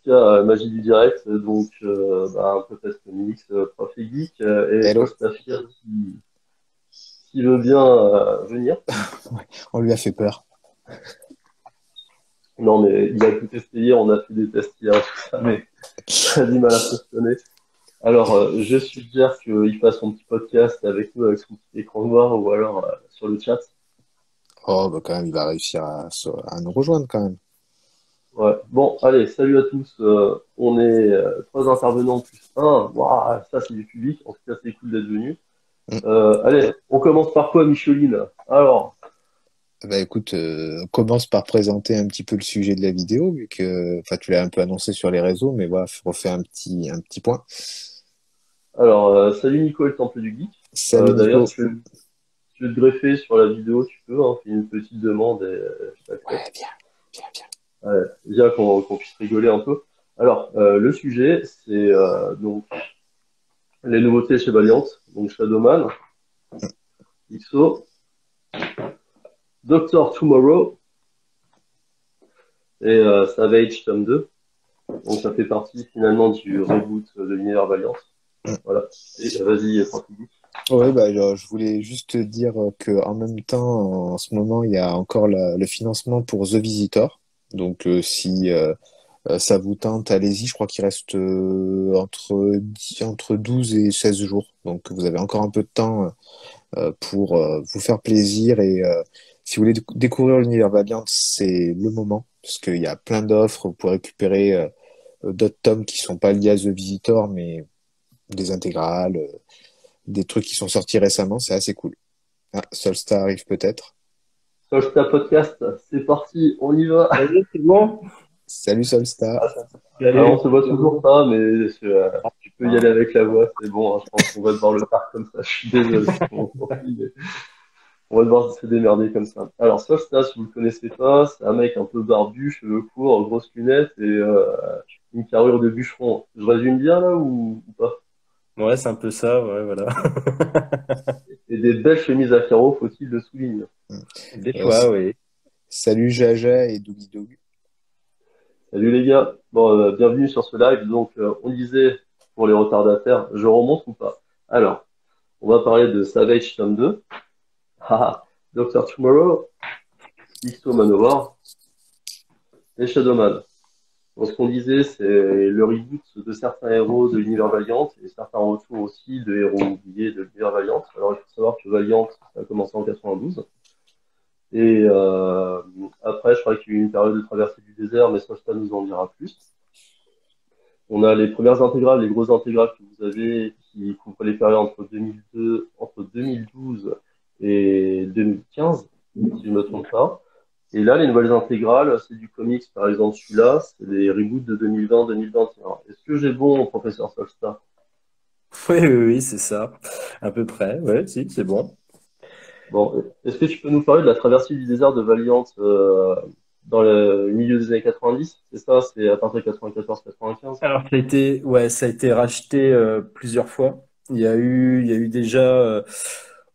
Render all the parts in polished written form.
cas, magie du direct, donc un peut-être Mix, Prof et Geek, et Hello. Sostafia qui veut bien venir. Ouais, on lui a fait peur. Non, mais il a tout testé hier, on a fait des tests hier, tout ça, mais ça a du mal à fonctionner. Alors, je suggère qu'il fasse son petit podcast avec nous, avec son petit écran noir, ou alors sur le chat. Oh, bah quand même, il va réussir à nous rejoindre quand même. Ouais. Bon, allez, salut à tous. On est trois intervenants plus un. Waouh, ça c'est du public. En tout cas, c'est cool d'être venu. Mm. Allez, on commence par quoi, Micheline? Alors, Bah écoute, on commence par présenter un petit peu le sujet de la vidéo, vu que, enfin, tu l'as un peu annoncé sur les réseaux, mais voilà, faut refaire un petit point. salut Nico et le Temple du Geek. Salut D'ailleurs, Nico. si tu veux te greffer sur la vidéo, tu peux. Hein, fais une petite demande et je Ouais, t'accepte. viens, viens, viens. Ouais, bien qu'on puisse rigoler un peu. Alors, le sujet, c'est donc les nouveautés chez Valiant, donc Shadowman, XO, Doctor Tomorrow et Savage Tome 2. Donc ça fait partie finalement du reboot de l'univers Valiant. Voilà. Et vas-y, tranquille. Ouais, bah, je voulais juste te dire que en même temps, en ce moment, il y a encore le financement pour The Visitor. Donc, si ça vous tente, allez-y. Je crois qu'il reste entre 12 et 16 jours. Donc, vous avez encore un peu de temps pour vous faire plaisir. Et si vous voulez découvrir l'univers Valiant, c'est le moment. Parce qu'il y a plein d'offres. Vous pouvez récupérer d'autres tomes qui sont pas liés à The Visitor, mais des intégrales, des trucs qui sont sortis récemment. C'est assez cool. Ah, Solstar arrive peut-être. Solsta Podcast, c'est parti, on y va. Salut, c'est bon? Salut Solstar. Alors on Salut. se voit toujours pas, mais tu peux y aller avec la voix, c'est bon. Hein, je pense qu'on va devoir le faire comme ça. Je suis désolé. On va devoir se démerder comme ça. Alors Solsta, si vous le connaissez pas, c'est un mec un peu barbu, cheveux courts, grosses lunettes et une carrure de bûcheron. Je résume bien là ou pas? Ouais, c'est un peu ça, ouais, voilà. Et des belles chemises à carreaux, faut-il le souligner. Des Et fois, aussi, oui. salut Jaja et Doogie Dog. Salut les gars, bon, bienvenue sur ce live. Donc, on disait pour les retardataires, je remonte ou pas? Alors, on va parler de Savage Tome 2, haha, Doctor Tomorrow, XO Manowar et Shadowman. Donc, ce qu'on disait, c'est le reboot de certains héros de l'univers Valiant et certains retours aussi de héros oubliés de l'univers Valiant. Alors, il faut savoir que Valiant, ça a commencé en 92. Et après, je crois qu'il y a eu une période de traversée du désert, mais ça, ça nous en dira plus. On a les premières intégrales, les grosses intégrales que vous avez qui couvrent les périodes entre 2012 et 2015, si je ne me trompe pas. Et là, les nouvelles intégrales, c'est du comics, par exemple celui-là, c'est des reboots de 2020-2021. Est-ce que j'ai bon, professeur Solstar? Oui, oui, oui, c'est ça. À peu près, ouais, si, c'est bon. Bon, est-ce que tu peux nous parler de la traversée du désert de Valiant dans le milieu des années 90? C'est ça, c'est à partir de 94-95? Alors, ouais, ça a été racheté plusieurs fois. Il y a eu déjà,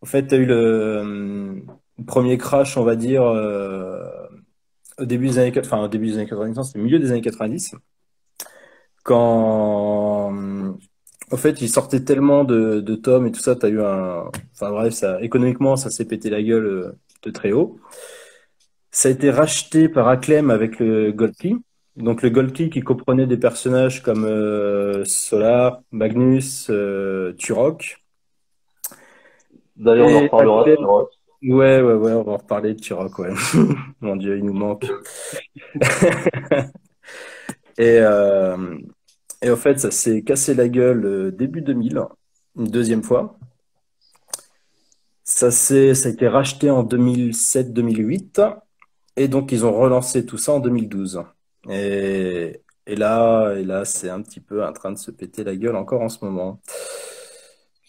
en fait, tu as eu le premier crash, on va dire, au début des années, enfin, au début des années 90, non, c'était le milieu des années 90, quand, en fait, il sortait tellement de tomes et tout ça, t'as eu enfin bref, ça, économiquement, ça s'est pété la gueule de très haut. Ça a été racheté par Acclaim avec le Gold Key. Donc le Gold Key qui comprenait des personnages comme Solar, Magnus, Turok. D'ailleurs, on en Et reparlera Acclaim, sur ouais, ouais, ouais, on va en reparler de Turok, ouais. Mon Dieu, il nous manque. Et, euh, et en fait, ça s'est cassé la gueule début 2000, une deuxième fois. Ça a été racheté en 2007-2008 et donc ils ont relancé tout ça en 2012. Et là, c'est un petit peu en train de se péter la gueule encore en ce moment.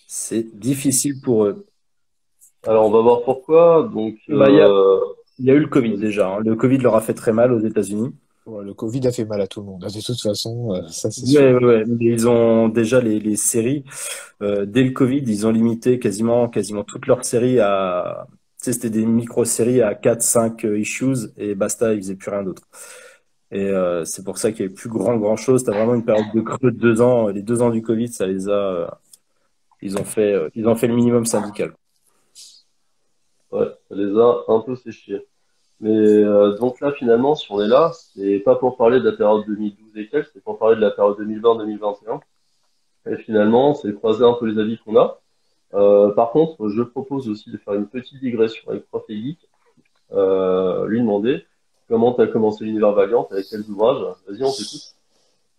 C'est difficile pour eux. Alors, on va voir pourquoi. Donc, Bah, il y a eu le Covid vas-y. déjà, hein. Le Covid leur a fait très mal aux États-Unis. Ouais, le Covid a fait mal à tout le monde. De toute façon, ça c'est sûr. Ouais, ouais, ouais. Mais ils ont déjà les séries. Dès le Covid, ils ont limité quasiment toutes leurs séries tu sais, c'était des micro-séries à 4-5 issues et basta, ils faisaient plus rien d'autre. Et c'est pour ça qu'il n'y a plus grand chose. Tu as vraiment une période de creux de 2 ans. Les 2 ans du Covid, ça les a. Ils ont fait le minimum syndical. Ouais, ça les a un peu séchés. Mais donc là, finalement, si on est là, c'est pas pour parler de la période 2012 et quelques, c'est pour parler de la période 2020-2021. Et finalement, c'est croiser un peu les avis qu'on a. Par contre, je propose aussi de faire une petite digression avec Prof et Geek, lui demander comment tu as commencé l'univers Valiant, avec quels ouvrages. Vas-y, on t'écoute.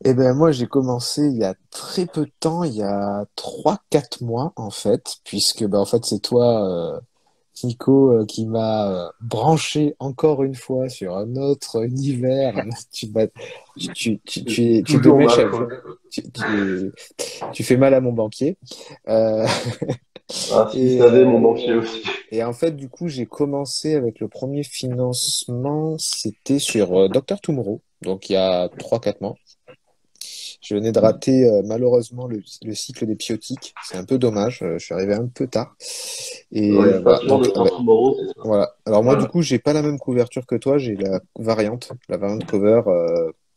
Eh ben moi j'ai commencé il y a très peu de temps, il y a 3 4 mois en fait, puisque ben en fait c'est toi Nico qui m'a branché encore une fois sur un autre univers. Tu m'as- tu es de Toujours mèche, ma faute. tu fais mal à mon banquier. Euh, Ah, s'il et, savait, mon euh, banquier aussi. et en fait du coup j'ai commencé avec le premier financement, c'était sur Dr Tomorrow, donc il y a 3 4 mois. Je venais de rater malheureusement le cycle des piotiques. C'est un peu dommage. Je suis arrivé un peu tard. Et Une voilà. station de Donc Tomorrow, c'est ça. voilà. Alors moi du Voilà. coup j'ai pas la même couverture que toi. J'ai la variante cover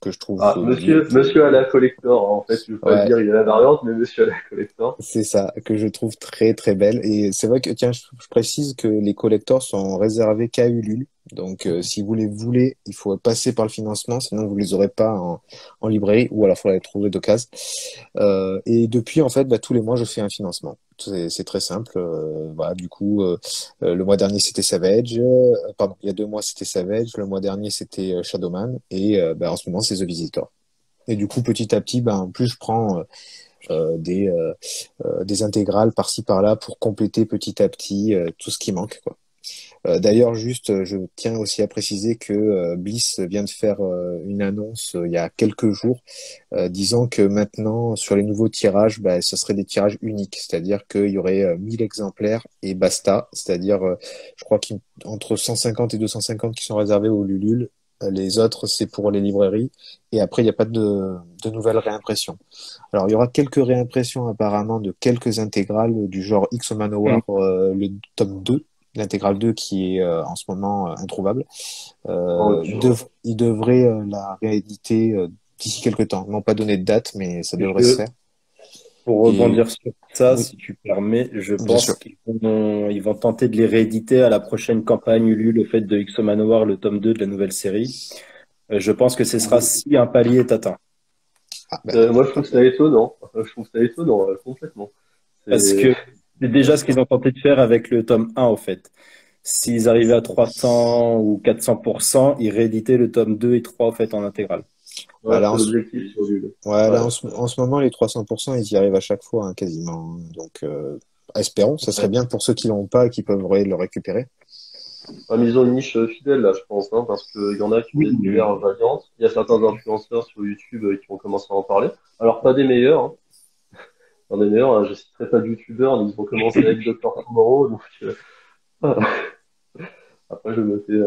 que je trouve Ah, monsieur à la collector, hein. En fait, je veux pas le ouais, dire, il a la variante, mais monsieur à la collector. c'est ça que je trouve très très belle. Et c'est vrai que tiens, je précise que les collectors sont réservés qu'à Ulule. Donc si vous les voulez, il faut passer par le financement, sinon vous les aurez pas en librairie ou alors il faudra les trouver d'occasion. Et depuis, en fait, bah, tous les mois, je fais un financement. C'est très simple. Voilà, du coup, le mois dernier, c'était Savage. Pardon, il y a 2 mois, c'était Savage. Le mois dernier, c'était Shadowman. Et bah, en ce moment, c'est The Visitor. Et du coup, petit à petit, ben, plus je prends des intégrales par-ci par-là pour compléter petit à petit tout ce qui manque, quoi. D'ailleurs, juste, je tiens aussi à préciser que Bliss vient de faire une annonce il y a quelques jours, disant que maintenant, sur les nouveaux tirages, bah, ce serait des tirages uniques, c'est-à-dire qu'il y aurait 1000 exemplaires et basta, c'est-à-dire, je crois qu'entre 150 et 250 qui sont réservés au Lulul, les autres, c'est pour les librairies, et après, il n'y a pas de nouvelles réimpressions. Alors, il y aura quelques réimpressions apparemment de quelques intégrales du genre X Mm. Manowar, le tome 2, l'intégrale 2 qui est en ce moment introuvable. Oh, dur. Il devrait la rééditer d'ici quelques temps. Ils m'ont pas donné de date, mais ça devrait se Je, faire. pour Et rebondir sur ça, oui, si tu permets, je bien pense sûr. qu'ils vont tenter de les rééditer à la prochaine campagne Ulule, le fait de X Manowar, le tome 2 de la nouvelle série. Je pense que ce sera si un palier est atteint. Ah, ben, Moi, je trouve ça étonnant. Je trouve ça étonnant, complètement. Parce C'est, que c'est déjà ce qu'ils ont tenté de faire avec le tome 1, au fait. S'ils arrivaient à 300 ou 400%, ils rééditaient le tome 2 et 3, au fait, en intégrale. bah, ouais, c'est l'objectif sur lui. ouais, Ouais. en ce moment, les 300%, ils y arrivent à chaque fois, hein, quasiment. Donc, espérons. Ça serait Ouais. bien pour ceux qui l'ont pas et qui peuvent le récupérer. Ah, mais ils ont une niche fidèle, là, je pense, hein, parce qu'il y en a qui Oui, connaissent l'univers Valiant. Il y a certains influenceurs sur YouTube qui vont commencer à en parler. Alors, pas des meilleurs, hein. Pas des meilleurs, hein, je citerai pas de YouTubeurs, mais ils vont commencer avec Dr. Tomorrow, donc, après, je vais noter,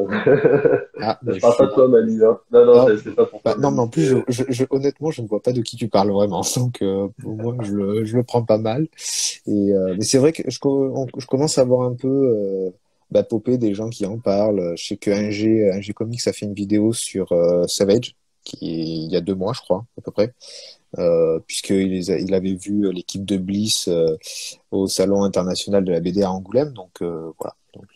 Ah, bah, je parle pas de toi, Manu, hein. Non, non, oh, c'est pas pour bah, toi, non, mais Manu. en plus, honnêtement, je ne vois pas de qui tu parles vraiment. Donc, au moins, je le prends pas mal. Mais c'est vrai que je commence à voir un peu popper des gens qui en parlent. Je sais que un G Comics a fait une vidéo sur Savage, il y a 2 mois, je crois, à peu près, il avait vu l'équipe de Bliss au Salon international de la BD à Angoulême. Donc, voilà. Donc,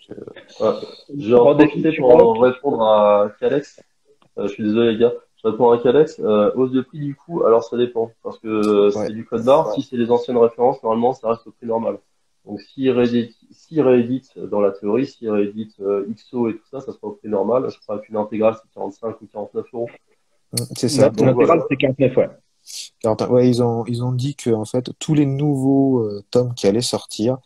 Ouais. Je vais en Prends des profiter pour concurrents. en répondre à Calex. Je suis désolé les gars, je réponds à Calex. Hausse de prix du coup, alors ça dépend. Parce que ouais. c'est du code barre. Si c'est les anciennes références, normalement ça reste au prix normal. Donc s'il réédite dans la théorie, s'il réédite XO et tout ça, ça sera au prix normal. Je crois qu'une intégrale c'est 45 ou 49 euros. C'est ça. Une Donc intégrale, voilà. c'est 49, ouais. Ouais, ils ont dit que en fait tous les nouveaux tomes qui allaient sortir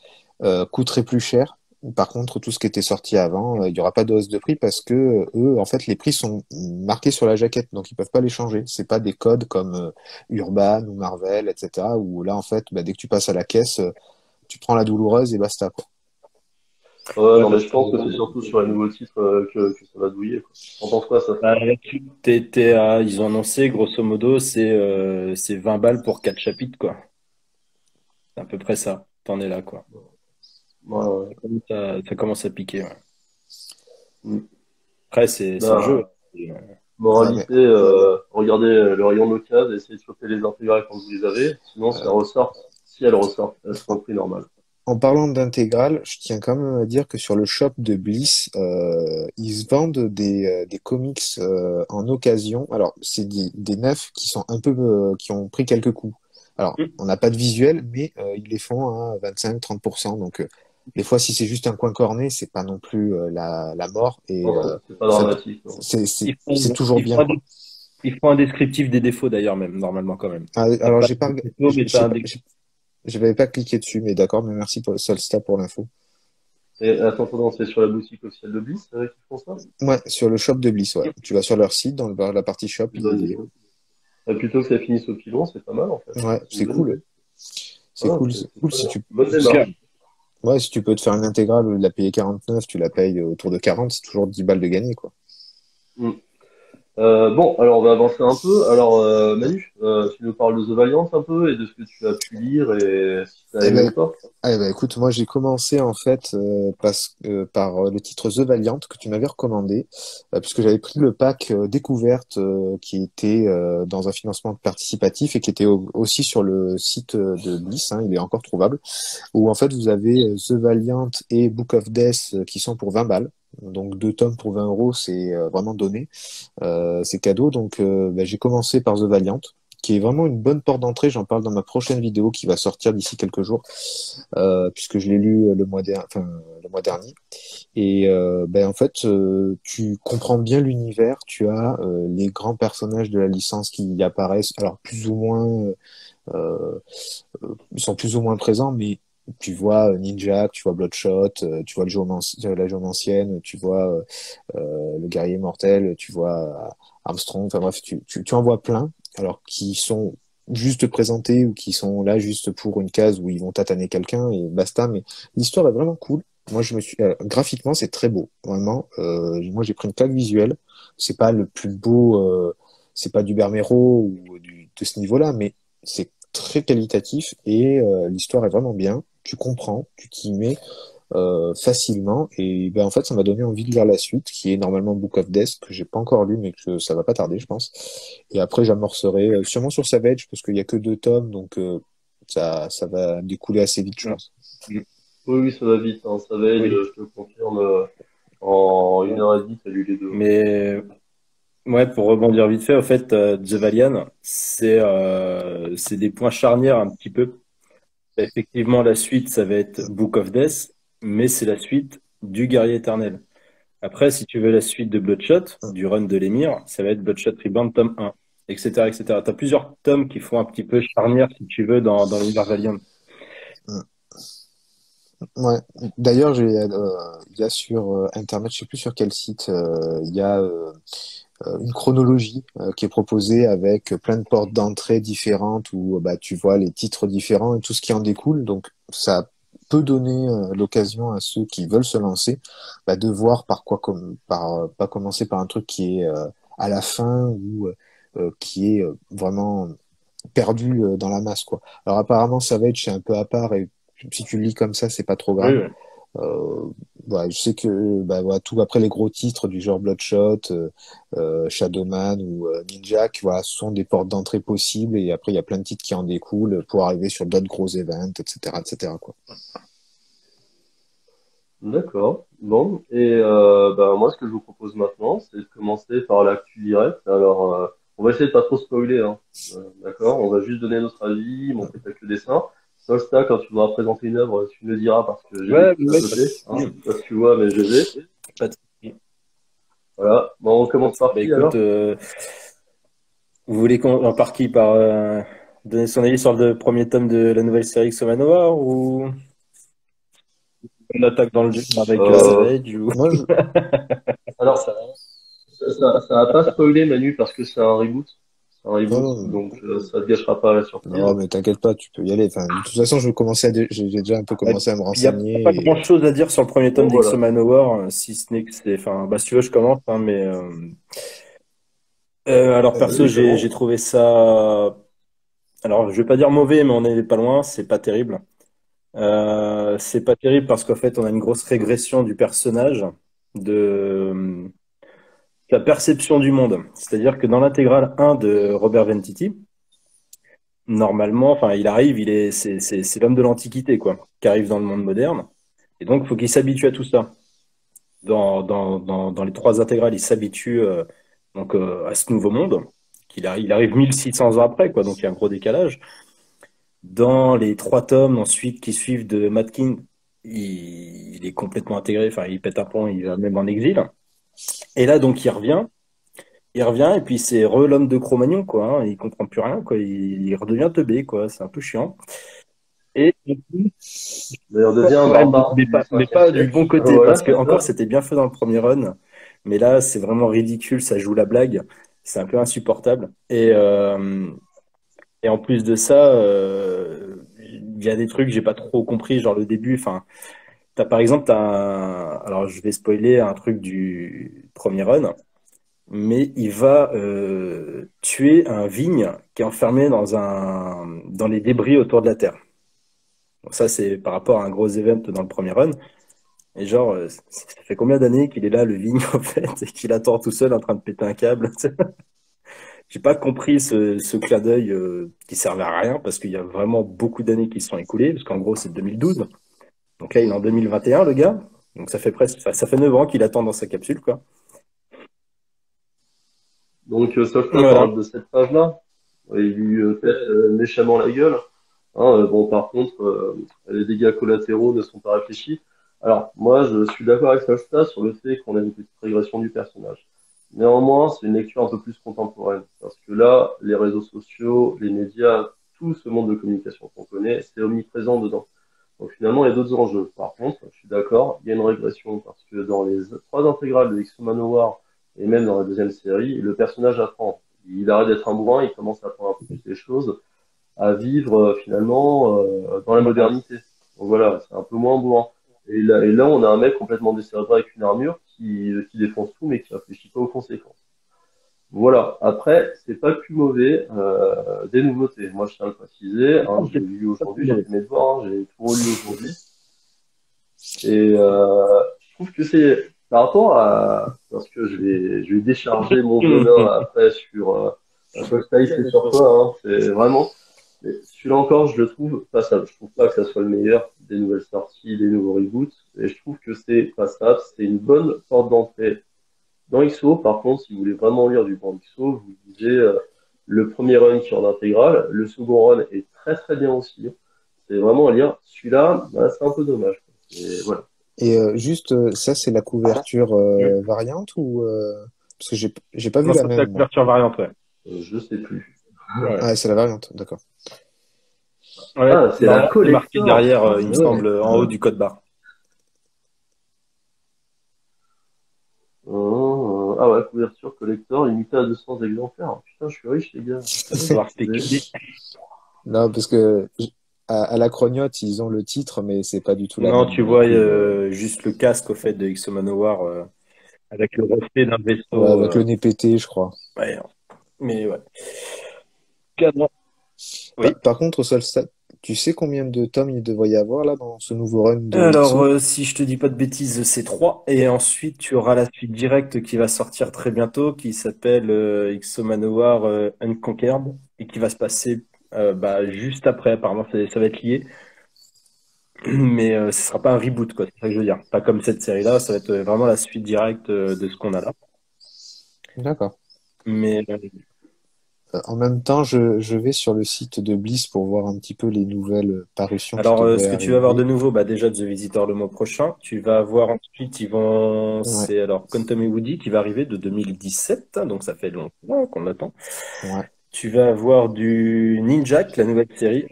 coûteraient plus cher. Par contre, tout ce qui était sorti avant, il y aura pas de hausse de prix parce que eux, en fait, les prix sont marqués sur la jaquette, donc ils peuvent pas les changer. C'est pas des codes comme Urban ou Marvel, etc. Où là, en fait, bah, dès que tu passes à la caisse, tu prends la douloureuse et basta, quoi. Ouais, Ouais, non mais parce je que pense que c'est surtout sur les nouveaux titres que ça va douiller, quoi. T'en penses quoi ça? là-dessus, ils ont annoncé, grosso modo, c'est 20 balles pour 4 chapitres, quoi. C'est à peu près ça. T'en es là, quoi. Ouais, ouais. Ça commence à piquer, ouais. Mm. Après, c'est le jeu. Bah, Ouais, mais Moralité, regardez le rayon de l'occasion, essayez de choper les intégrales quand vous les avez. Sinon, si elles ressortent, si elles ressortent, elles seront au prix normal. en parlant d'intégrales, je tiens quand même à dire que sur le shop de Bliss, ils se vendent des comics en occasion. Alors, c'est des neufs qui sont un peu, qui ont pris quelques coups. Alors, on n'a pas de visuel, mais ils les font à 25-30%. Donc, des fois, si c'est juste un coin corné, c'est pas non plus la mort. Et Non, c'est pas ça, dramatique, non. c'est Ils font, c'est toujours ils bien, font un, quoi. ils font un descriptif des défauts d'ailleurs même, normalement quand même. Ah, T'as alors, pas j'ai pas, de défauts, mais t'as un descriptif. je n'avais pas cliqué dessus, mais d'accord, mais merci pour Solsta pour l'info. Et attends, attends, c'est sur la boutique officielle de Bliss, qu'ils font ça? Ouais, sur le shop de Bliss, ouais. Tu vas sur leur site, dans la partie shop, Bah, dis donc. Plutôt que ça finisse au pilon, c'est pas mal, en fait. ouais, C'est une c'est bonne cool. idée. C'est Ah, cool, c'est c'est c'est cool très si bien. tu, Bonne Parce que, démarche. ouais, si tu peux te faire une intégrale au lieu de la payer 49, tu la payes autour de 40, c'est toujours 10 balles de gagner, quoi. Hmm. Bon, alors on va avancer un peu. Alors, Manu, tu nous parles de The Valiant un peu et de ce que tu as pu lire et si tu as Eh aimé ou ben, pas. écoute, moi j'ai commencé en fait par le titre The Valiant que tu m'avais recommandé, puisque j'avais pris le pack découverte qui était dans un financement participatif et qui était aussi sur le site de Bliss, hein, il est encore trouvable, où en fait vous avez The Valiant et Book of Death qui sont pour 20 balles. Donc 2 tomes pour 20 euros, c'est vraiment donné. C'est cadeau. Donc, j'ai commencé par The Valiant, qui est vraiment une bonne porte d'entrée. J'en parle dans ma prochaine vidéo qui va sortir d'ici quelques jours, puisque je l'ai lu le mois dernier. Et en fait, tu comprends bien l'univers. Tu as les grands personnages de la licence qui y apparaissent. Alors plus ou moins, euh, ils sont plus ou moins présents, mais tu vois Ninja, tu vois Bloodshot, tu vois la géomancienne, tu vois le guerrier mortel, tu vois Armstrong, enfin bref, tu en vois plein, alors qui sont juste présentés ou qui sont là juste pour une case où ils vont tataner quelqu'un et basta, mais l'histoire est vraiment cool. Moi, graphiquement, c'est très beau, vraiment. Moi, j'ai pris une claque visuelle. C'est pas le plus beau, c'est pas du Bermero ou de ce niveau-là, mais c'est très qualitatif et l'histoire est vraiment bien. Tu comprends, tu t'y mets facilement et en fait ça m'a donné envie de lire la suite qui est normalement Book of Death que j'ai pas encore lu mais que ça va pas tarder je pense et après j'amorcerai sûrement sur Savage parce qu'il y a que 2 tomes donc ça va découler assez vite je Mm. pense. Mm. Oui, oui, ça va vite, hein. Ça va, Oui. je te le confirme, en 1 heure et demie, t'as lu les deux. Mais ouais, pour rebondir vite fait, au fait, The Valiant, c'est des points charnières un petit peu. Effectivement, la suite, ça va être Book of Death, mais c'est la suite du Guerrier Éternel. Après, si tu veux la suite de Bloodshot, du run de l'émir, ça va être Bloodshot Reborn tome 1, etc., etc. Tu as plusieurs tomes qui font un petit peu charnière, si tu veux, dans l'univers Valiant. Ouais. D'ailleurs il y a sur internet je sais plus sur quel site il y a une chronologie qui est proposée avec plein de portes d'entrée différentes où tu vois les titres différents et tout ce qui en découle. Donc ça peut donner l'occasion à ceux qui veulent se lancer de voir par quoi pas commencer par un truc qui est à la fin ou qui est vraiment perdu dans la masse quoi. Alors apparemment Savage c'est un peu à part et si tu le lis comme ça c'est pas trop Oui, grave. oui. euh, je sais que tout après les gros titres du genre Bloodshot, Shadowman ou Ninja, voilà, ce sont des portes d'entrée possibles et après il y a plein de titres qui en découlent pour arriver sur d'autres gros events, etc., etc. quoi. D'accord. Bon, et moi, ce que je vous propose maintenant, c'est de commencer par l'actu direct. Alors, on va essayer de pas trop spoiler, hein. D'accord? On va juste donner notre avis, montrer quelques dessins. Solsta, quand tu voudras présenter une œuvre, tu me le diras parce que j'ai des Ouais, trucs à ouais, pas de côté, hein. Je souci. sais pas si tu vois, mais je les ai. Pas de souci. Voilà. Bon, on commence par Bah qui écoute, alors? vous voulez qu'on par qui? Par donner son avis sur le premier tome de la nouvelle série Xomanova ou on attaque dans le dur avec Euh, Savage ou... Moi, je... alors, ça va pas spoiler Manu parce que c'est un reboot. C'est un non, reboot, non, donc ça te gâchera pas la surprise. non, mais t'inquiète pas, tu peux y aller. Enfin, de toute façon, j'ai déjà un peu Ouais. commencé à me Il n'y a pas renseigner et grand-chose à dire sur le premier tome Bon, d'X voilà. Manowar, si ce n'est que c'est... Enfin, bah, si tu veux, je commence, hein, mais... alors, perso, Vas-y, j'ai comment? trouvé ça... Alors, je vais pas dire mauvais, mais on n'est pas loin, c'est pas terrible. C'est pas terrible parce qu'en fait, on a une grosse régression du personnage de, sa perception du monde. C'est-à-dire que dans l'intégrale 1 de Robert Venditti, normalement, enfin, il arrive, c'est l'homme de l'Antiquité, quoi, qui arrive dans le monde moderne. Et donc, il faut qu'il s'habitue à tout ça. Dans les 3 intégrales, il s'habitue à ce nouveau monde. Il arrive 1600 ans après, quoi, donc il y a un gros décalage. Dans les 3 tomes ensuite qui suivent de Matt King, il est complètement intégré, enfin, il pète un plomb, il va même en exil. Et là, donc, il revient et puis c'est l'homme de Cro-Magnon, quoi. Hein, il comprend plus rien, quoi. Il redevient teubé, quoi. C'est un peu chiant. Et D'ailleurs, devient un ouais, barbare mais du pas, mais 5e pas du bon siècle. côté, Voilà, parce que c'est encore ça. c'était bien fait dans le premier run, mais là c'est vraiment ridicule, ça joue la blague, c'est un peu insupportable. Et en plus de ça, il y a des trucs que j'ai pas trop compris, genre le début. Enfin, par exemple, alors je vais spoiler un truc du premier run, mais il va tuer un vigne qui est enfermé dans les débris autour de la Terre. Donc ça, c'est par rapport à un gros event dans le premier run. Et genre, ça fait combien d'années qu'il est là, le vigne, en fait, et qu'il attend tout seul en train de péter un câble. J'ai pas compris ce clin d'œil qui servait à rien, parce qu'il y a vraiment beaucoup d'années qui se sont écoulées, parce qu'en gros, c'est 2012. Donc là, il est en 2021, le gars. Donc ça fait presque, ça fait 9 ans qu'il attend dans sa capsule, quoi. Donc, Sofia Voilà. parle de cette page-là. Il lui pète méchamment la gueule. Hein, bon, par contre, les dégâts collatéraux ne sont pas réfléchis. Alors, moi, je suis d'accord avec Solsta sur le fait qu'on a une petite régression du personnage. Néanmoins, c'est une lecture un peu plus contemporaine. Parce que là, les réseaux sociaux, les médias, tout ce monde de communication qu'on connaît, c'est omniprésent dedans. Donc finalement, il y a d'autres enjeux. Par contre, je suis d'accord, il y a une régression parce que dans les 3 intégrales de X Manowar et même dans la deuxième série, le personnage apprend. Il arrête d'être un bourrin, il commence à apprendre un peu plus les choses, à vivre finalement dans la modernité. Donc voilà, c'est un peu moins bourrin. Et là, on a un mec complètement décérébré avec une armure qui défonce tout, mais qui réfléchit pas aux conséquences. Voilà. Après, c'est pas le plus mauvais des nouveautés. Moi, je tiens à le préciser. Hein, j'ai lu aujourd'hui, j'ai fait mes devoirs, hein, j'ai tout relu aujourd'hui. Et je trouve que c'est par rapport à parce que je vais décharger mon venin après sur Space et sur toi. Hein, c'est vraiment. Mais celui-là encore, je le trouve passable. Je trouve pas que ça soit le meilleur des nouvelles sorties, des nouveaux reboots. Et je trouve que c'est passable. C'est une bonne porte d'entrée dans XO, par contre, si vous voulez vraiment lire du bon XO, vous lisez le premier run qui est en intégrale. Le second run est très très bien aussi. C'est vraiment à lire. Celui-là, bah, c'est un peu dommage. Et voilà. Et juste, ça, c'est la couverture variante ou parce que j'ai pas vu Non, la ça c'est la même, moi. couverture variante, ouais. Je sais plus. Ouais. Ah, c'est la variante, d'accord. Ouais, Ah, c'est la normalement, c'est marqué collector. derrière, Ah, il me mais ouais. semble, en haut du code barre. Ah ouais, couverture collector limitée à 200 exemplaires. Putain, je suis riche, les gars. Ça va falloir spéculer. Non, parce que à la Crognotte, ils ont le titre, mais c'est pas du tout la Non, même tu vois pub. juste le casque au fait de X Manowar avec le reflet d'un Ouais, vaisseau. avec le nez pété, je crois. Ouais, mais ouais. Cadre. Oui. Par contre, Solstat, tu sais combien de tomes il devrait y avoir là dans ce nouveau run de Alors, XO? si je te dis pas de bêtises, c'est 3. Et ensuite, tu auras la suite directe qui va sortir très bientôt, qui s'appelle X Manowar Unconquered, et qui va se passer juste après. Apparemment, ça va être lié. Mais ce sera pas un reboot, quoi. C'est ça que je veux dire. Pas comme cette série-là, ça va être vraiment la suite directe de ce qu'on a là. D'accord. Mais En même temps, je vais sur le site de Bliss pour voir un petit peu les nouvelles parutions qui alors, ce devraient que tu vas avoir de arriver. nouveau, déjà The Visitor le mois prochain. Tu vas avoir ensuite, Ouais, c'est alors Quantum et Woody qui va arriver de 2017, donc ça fait longtemps qu'on attend. ouais. Tu vas avoir du Ninjak, la nouvelle série.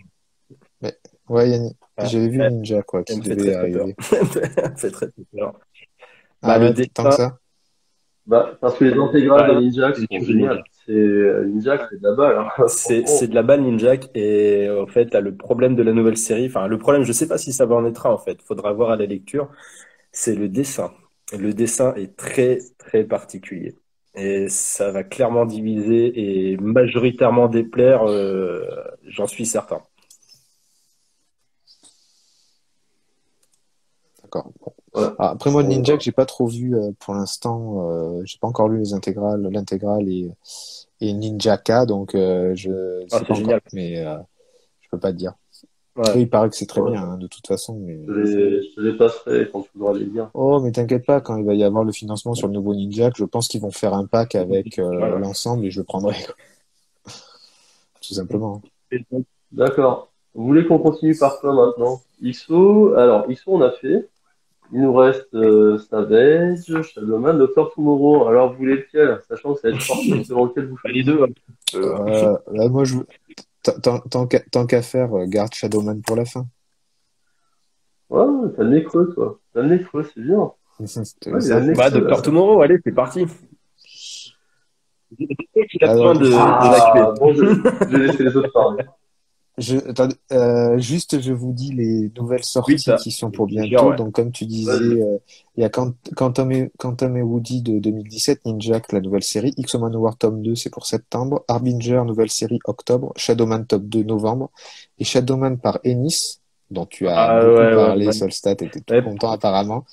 Mais, ouais, Ah, j'avais vu Ninja, quoi, elle qui me fait très devait très peur. arriver. Elle me fait très très peur. Ah Le ouais, tant que dessin, ça? Bah, parce que les intégrales de Ninjak c'est une sont tuerie, Ninjak. géniales. Ninjak, c'est de la balle, hein. C'est Franchement. de la balle Ninjak et en fait, t'as le problème de la nouvelle série. Enfin, le problème, je sais pas si ça va en être un en fait. Faudra voir à la lecture. C'est le dessin. Le dessin est très très particulier et ça va clairement diviser et majoritairement déplaire. J'en suis certain. D'accord. Bon. Ouais. Ah, après moi, On- Ninja, que j'ai pas trop vu pour l'instant. J'ai pas encore lu l'intégrale et Ninja K, donc je Ah, sais c'est pas encore. génial. Mais je peux pas te dire. Ouais. Oui, il paraît que c'est très ouais. bien, hein, de toute façon. Mais Je te les passerai quand tu voudras les lire. oh, mais t'inquiète pas, quand il va y avoir le financement sur le nouveau Ninja, je pense qu'ils vont faire un pack avec Voilà. l'ensemble et je le prendrai, quoi, tout simplement. D'accord. Vous voulez qu'on continue par quoi maintenant? XO, alors XO on a fait. Il nous reste Savage, Shadowman, Doctor Tomorrow. Alors vous voulez lequel? Sachant que ça va être sportif selon lequel vous Bah, les choisissez. deux. Là, moi, tant qu'à faire, garde Shadowman pour la fin. Ouais, t'as le nez creux, toi. T'as le nez creux, c'est bien. Tu Ouais, le il a sais. le nez Bah, creux, Docteur là. Tomorrow, allez, c'est parti. Il a besoin Alors, d'évacuer. Ah, bon, je vais laisser les autres parler. attendez, juste, je vous dis les nouvelles Oui, sorties ça. qui sont pour C'est sûr, bientôt. ouais. Donc, comme tu disais, Vas-y. il y a Quantum et Woody de 2017, Ninja, la nouvelle série, X-O Manowar tome 2, c'est pour septembre, Harbinger, nouvelle série, octobre, Shadowman tome 2, novembre, et Shadowman par Ennis, dont tu as Ah beaucoup ouais, ouais, parlé, ouais. Solstat, était tout Ouais. content apparemment.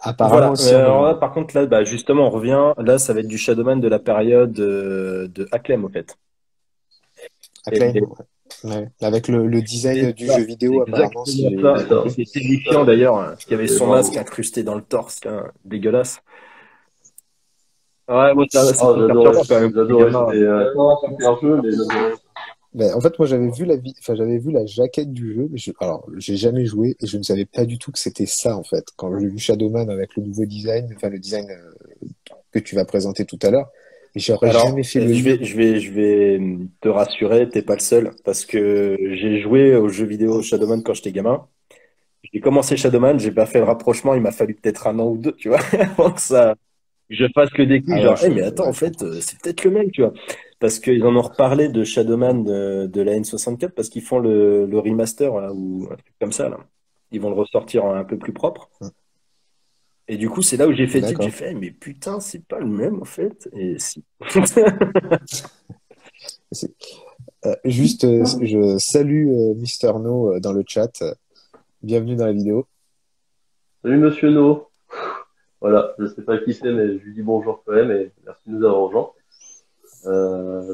Apparemment Voilà. aussi en Alors là, novembre. par contre, là, bah, justement, on revient. Là, ça va être du Shadowman de la période de Acclaim, en fait. Acclaim, Et, ouais. Ouais. Avec le design c'est du ça. jeu C'est vidéo, apparemment, si exactement j'ai ça. bien C'est ça. compris. C'était Ça, terrifiant d'ailleurs, hein, parce qu'il y avait et son masque bravo. incrusté dans le torse, hein, dégueulasse. Ouais, moi, ça Ah, me perturbant quand même. Les j'adorais. gamins. C'était pas un super jeu, mais j'adorais. Ben, en fait, moi, j'avais vu la jaquette du jeu, mais alors, j'ai jamais joué et je ne savais pas du tout que c'était ça, en fait. Quand j'ai vu Shadowman avec le nouveau design, enfin, le design que tu vas présenter tout à l'heure, et j'aurais jamais Alors, fait le lien. je vais te rassurer, t'es pas le seul, parce que j'ai joué aux jeux vidéo Shadowman quand j'étais gamin. J'ai commencé Shadowman, j'ai pas fait le rapprochement, il m'a fallu peut-être un an ou deux, tu vois, avant que ça, que je fasse le déclic, Ah ouais, genre, mais attends, en ouais, je fait, comprends. c'est peut-être le même, tu vois. Parce qu'ils en ont reparlé de Shadowman de la N64, parce qu'ils font le remaster, là, ou un truc comme ça, là. Ils vont le ressortir un peu plus propre. Et du coup, c'est là où j'ai fait tilt, j'ai D'accord. fait, mais putain, c'est pas le même, en fait. Et si. C'est- Juste, je salue Mister No dans le chat. Bienvenue dans la vidéo. Salut Monsieur No. Voilà, je sais pas qui c'est, mais je lui dis bonjour quand même et merci de nous avoir rejoints.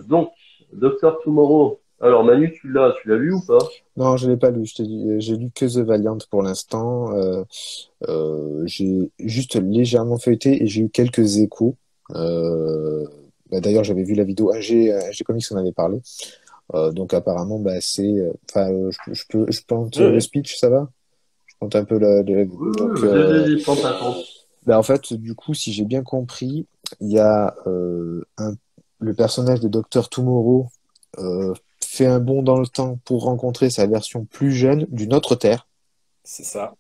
Donc, Doctor Tomorrow. Alors Manu, tu l'as lu ou pas? Non, je l'ai pas lu. Je t'ai dit, j'ai lu que The Valiant pour l'instant. J'ai juste légèrement feuilleté et j'ai eu quelques échos. Bah, d'ailleurs, j'avais vu la vidéo AG Comics en avait parlé. Donc apparemment, bah, enfin, je plante Ouais, le ouais. speech, ça va? Je plante un peu Oui, oui, donc, vas-y, prends ta compte. bah, en fait, du coup, si j'ai bien compris, il y a le personnage de Docteur Tomorrow fait un bond dans le temps pour rencontrer sa version plus jeune d'une autre Terre. C'est ça.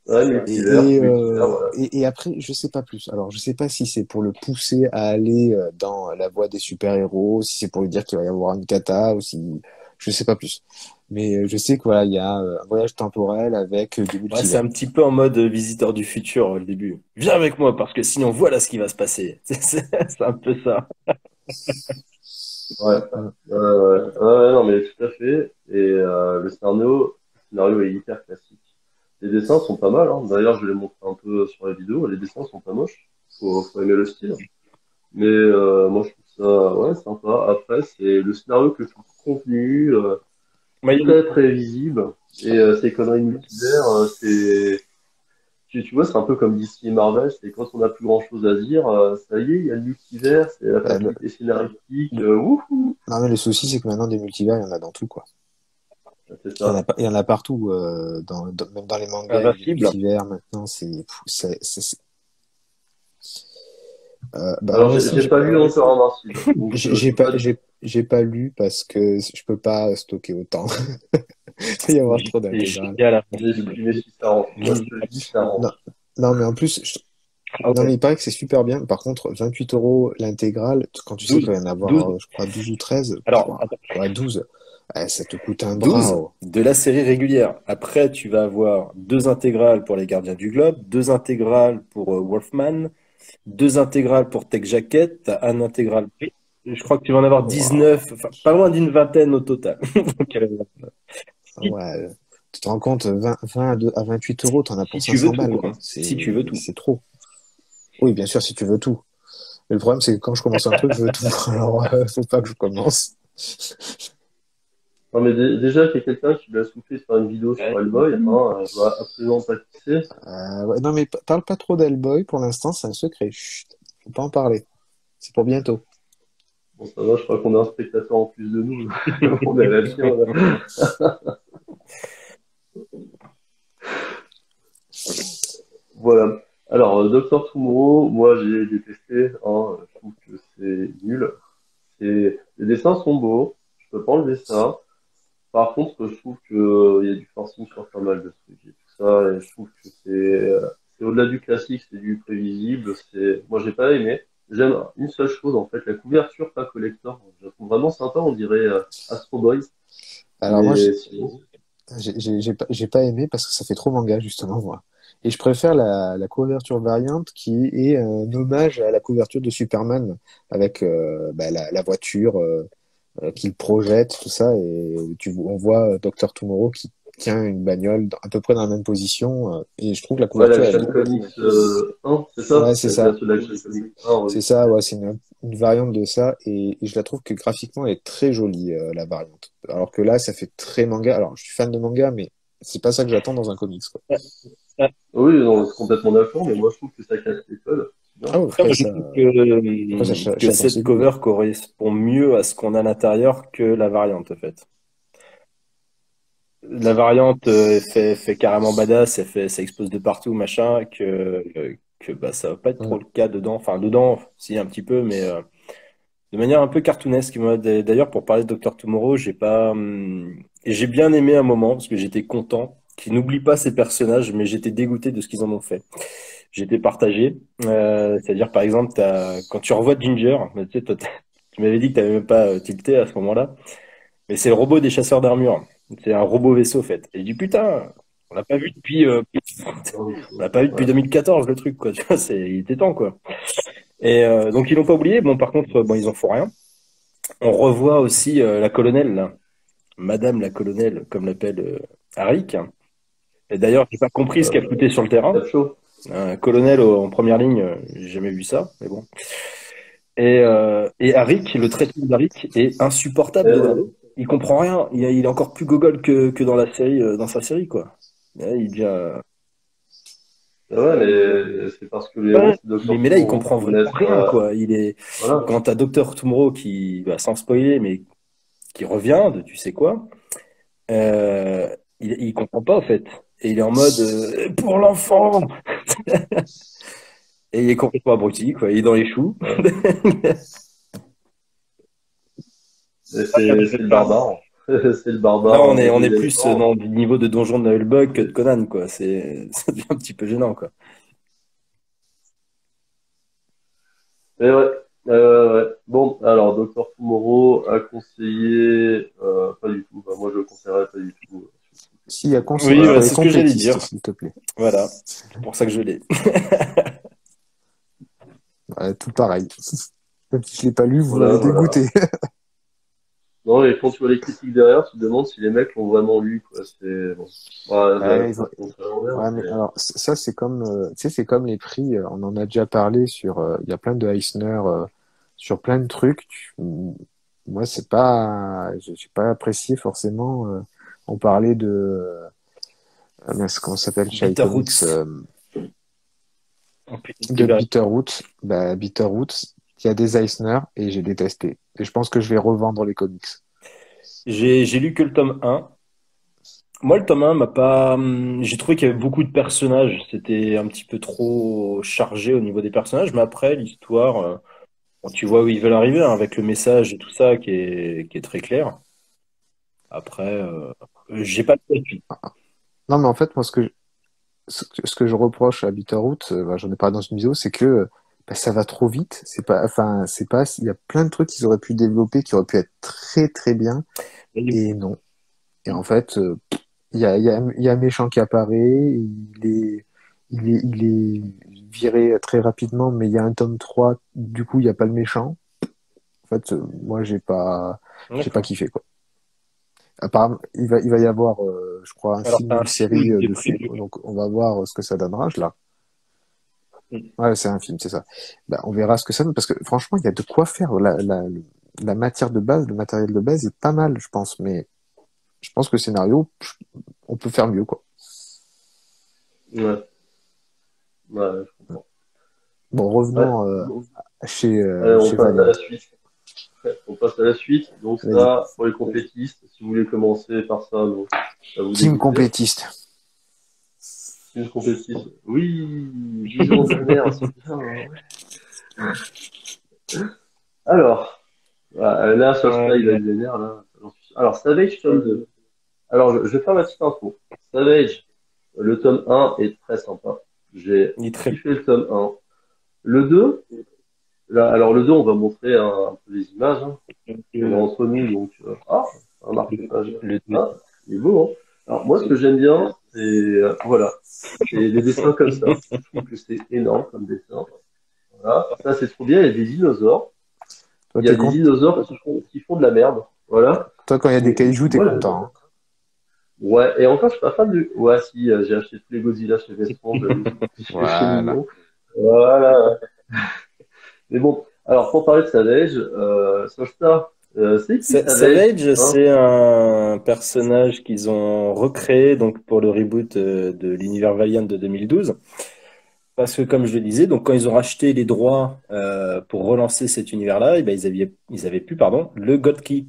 Ouais, multivers, voilà. Et après, je sais pas plus. Alors, je sais pas si c'est pour le pousser à aller dans la voie des super-héros, si c'est pour lui dire qu'il va y avoir une cata, ou si je sais pas plus. Mais je sais que voilà, il y a un voyage temporel avec du Ouais, c'est multivers. un petit peu en mode visiteur du futur le début. Viens avec moi parce que sinon voilà ce qui va se passer. C'est un peu ça. Ouais. Mm. Ouais, non, mais tout à fait. Et le scénario est hyper classique. Les dessins sont pas mal, hein. D'ailleurs, je l'ai montré un peu sur la vidéo. Les dessins sont pas moches. Faut aimer le style. Mais moi, je trouve ça ouais, sympa. Après, c'est le scénario que je trouve convenu, Mais très très visible. Et ces conneries multivers, tu vois, c'est un peu comme DC et Marvel. C'est quand on n'a plus grand-chose à dire, ça y est, il y a le multivers, c'est la Euh, facilité scénaristique. le- Wouhou! Non, mais le souci, c'est que maintenant, des multivers, il y en a dans tout, quoi. C'est ça. Il y en a partout, même dans les mangas, il y a des invincible. multivers, maintenant, bah, Alors, moi aussi, j'ai pas lu encore Invincible, donc je peux pas dire. j'ai pas lu parce que je peux pas stocker autant. Il va y avoir trop C'est d'intégrales. génial, invincible. Mais si ça rentre, moi je te le dis, ça Non, rentre. non, mais en plus, Ah non, ouais. mais il paraît que c'est super bien. Par contre, 28 € l'intégrale, quand tu sais qu'il 12. va y en avoir, 12. je crois, 12 ou 13, Alors, attends. ouais, 12, ça te coûte un bras. 12 Oh. de la série régulière. Après, tu vas avoir deux intégrales pour les Gardiens du Globe, deux intégrales pour Wolfman, deux intégrales pour Tech Jacket, un intégral. Je crois que tu vas en avoir Waouh. 19, enfin, pas loin d'une vingtaine au total. Donc, Ouais. Tu te rends compte, 20 à 28 euros, t'en as Si pour tu veux 500 tout, balles, quoi. quoi. Si tu veux tout. C'est trop. Oui, bien sûr, si tu veux tout. Mais le problème, c'est que quand je commence un truc, je veux tout. Alors, faut pas que je commence. Non, mais déjà qu'il y a quelqu'un qui lui a soufflé de faire une vidéo sur Hellboy, hein, je vois absolument pas qui c'est. Ouais, non, mais parle pas trop d'Hellboy pour l'instant, c'est un secret. Chut, faut pas en parler. C'est pour bientôt. Bon, ça va, je crois qu'on a un spectateur en plus de nous. On est à la bien, là. Voilà. Alors, Dr. Tomorrow, moi j'ai détesté, hein, je trouve que c'est nul. Les dessins sont beaux, je peux pas enlever ça. Par contre, je trouve que il y a du forcing sur pas mal de trucs et tout ça, et je trouve que c'est au-delà du classique, c'est du prévisible. Moi j'ai pas aimé. J'aime une seule chose en fait, la couverture pas collector. Je la trouve vraiment sympa, on dirait Astro Boy. Alors, moi, Mais sinon, j'ai pas aimé parce que ça fait trop manga, justement, moi. Et je préfère la couverture variante qui est un hommage à la couverture de Superman avec la voiture qu'il projette, tout ça. Et on voit Dr. Tomorrow qui tient une bagnole à peu près dans la même position. Et je trouve que la ouais, couverture est l'Action beaucoup. Comics 1, c'est Ouais, ça? c'est C'est ça. ceux de l'Action Comics 1, C'est oui. ça, ouais, c'est une variante de ça. Et je la trouve que graphiquement, elle est très jolie, la variante. Alors que là, ça fait très manga. Alors, je suis fan de manga, mais c'est pas ça que j'attends dans un comics, quoi. Oui, non, c'est complètement d'accord, mais moi je trouve que ça casse les codes. C'est bien. Ah ouais, Après, moi, je trouve que chacun cette ses goûts, hein. cover correspond mieux à ce qu'on a à l'intérieur que la variante, en fait. La variante fait carrément badass, ça explose de partout, machin, que bah, ça va pas être trop Ouais. le cas dedans. Enfin, dedans, si, un petit peu, mais de manière un peu cartoonesque. Moi, d'ailleurs, pour parler de Docteur Tomorrow, j'ai bien aimé un moment, parce que j'étais content qu'ils n'oublient pas ces personnages, mais j'étais dégoûté de ce qu'ils en ont fait. J'étais partagé. C'est-à-dire, par exemple, quand tu revois Ginger, tu sais, toi, tu m'avais dit que tu n'avais même pas tilté à ce moment-là, mais c'est le robot des chasseurs d'armure. C'est un robot vaisseau, en fait. Et je dis, putain, on l'a pas vu depuis, on l'a pas vu depuis Ouais. 2014, le truc, quoi. Tu vois, il était temps, quoi. Et donc, ils l'ont pas oublié. Bon, par contre, bon, ils en font rien. On revoit aussi la colonelle, là. Madame la colonelle, comme l'appelle Arik. Et d'ailleurs, j'ai pas compris ce qu'elle Euh, foutait sur le terrain. Chaud. Un colonel en première ligne, j'ai jamais vu ça, mais bon. Et Arik, le traitement d'Arik est insupportable dedans. Ouais. Il comprend rien. Il est encore plus gogol que dans la série, dans sa série, quoi. Il devient. Ouais, mais c'est parce que les héros, Ouais. c'est Mais, Docteur mais là, il Tomorrow. comprend Faut vraiment naître, rien, quoi. voilà. Quand t'as Docteur Tomorrow qui, bah, sans spoiler, mais qui revient de tu sais quoi, il comprend pas, en fait. Et il est en mode pour l'enfant! Et il est complètement abruti, quoi. Il est dans les choux. Ouais. Et c'est le barbare. C'est le Là, barbare on est deuxième plus genre. dans du niveau de donjon de Nullbug que de Conan, quoi. Ça devient un petit peu gênant, quoi. Et ouais. Ouais. Bon, alors, Docteur Tomorrow a conseillé, pas du tout. Bah, moi, je le conseillerais pas du tout. S'il y a Oui, pour bah, les c'est ce que j'allais complétistes, dire. s'il te plaît. Voilà. C'est pour ça que je l'ai. Ouais, tout pareil. Même si je l'ai pas lu, vous Voilà, m'avez voilà. dégoûté. Non, et quand tu vois les critiques derrière, tu te demandes si les mecs l'ont vraiment lu, quoi. C'est, bon. Ouais, Ouais, ça se compte à l'envers, ouais, mais mais, alors ça c'est comme tu sais c'est comme les prix, on en a déjà parlé sur il y a plein de Eisner sur plein de trucs. Moi c'est pas j'ai pas apprécié forcément on parlait de mince, comment ça s'appelle chez iComics Bitterroots. Oh, putain, de Bitterroot. Bah Bitterroot, il y a des Eisner et j'ai détesté. Et je pense que je vais revendre les comics. J'ai lu que le tome 1. Moi, le tome 1 m'a pas. J'ai trouvé qu'il y avait beaucoup de personnages. C'était un petit peu trop chargé au niveau des personnages. Mais après, l'histoire, bon, tu vois où ils veulent arriver, hein, avec le message et tout ça qui est très clair. Après, j'ai pas de suite. Non mais en fait moi ce que je reproche à Bitterroot, bah, j'en ai parlé dans une vidéo, c'est que bah, ça va trop vite. C'est pas, enfin, c'est pas, il y a plein de trucs qu'ils auraient pu développer, qui auraient pu être très très bien, et non. Et en fait, il y a un méchant qui apparaît, il est viré très rapidement, mais il y a un tome 3 du coup, il n'y a pas le méchant. En fait, moi, j'ai pas D'accord. kiffé, quoi. Apparemment, il va y avoir je crois, un Alors, film t'as ou un une film série qui est dessus. prévu. Donc, on va voir ce que ça donnera. Là. Ouais, c'est un film, c'est ça. Bah, on verra ce que ça donne, parce que franchement, il y a de quoi faire. La matière de base, le matériel de base est pas mal, je pense. Mais je pense que le scénario, on peut faire mieux, quoi. Ouais, ouais, je comprends. Bon, Ouais, revenons bon. Allez, on chez passe à Valiant. la suite. Ouais, on passe à la suite. Donc Vas-y. ça, pour les complétistes, si vous voulez commencer par ça, bon, ça vous Team dégoûter. complétiste. Une complétiste. Oui, vision de mer, c'est bien, hein. Alors, là, sur ça, il va Ouais, être vénère, là. Alors, Savage, tome 2. Alors, je vais faire ma petite info. Savage, le tome 1 est très sympa. J'ai il est très kiffé le tome 1. Le 2, là, alors le 2, on va montrer un peu les images, hein. On est bien. entre nous, donc, un marque-page. Le 2. Ah, il est beau, hein. Alors, moi, ce que j'aime bien, c'est, voilà, c'est des dessins comme ça. Je trouve que c'est énorme comme dessin. Voilà. Ça, c'est trop bien. Il y a des dinosaures. Toi, Il y a des dinosaures qui font de la merde. Voilà. Toi, quand il y a des Et kaijus, t'es moi, content, hein. ouais, et encore, je suis pas fan du. Ouais, si, j'ai acheté tous les Godzilla chez Vestron, j'avoue. Chez Voilà. Mignon. Voilà. Mais bon, alors, pour parler de Savage, Solstar, c'est qui Savage? Savage, Hein? c'est un personnage qu'ils ont recréé donc pour le reboot de l'univers Valiant de 2012. Parce que comme je le disais, donc quand ils ont racheté les droits pour relancer cet univers-là, eh ben, ils avaient plus pardon, le God Key.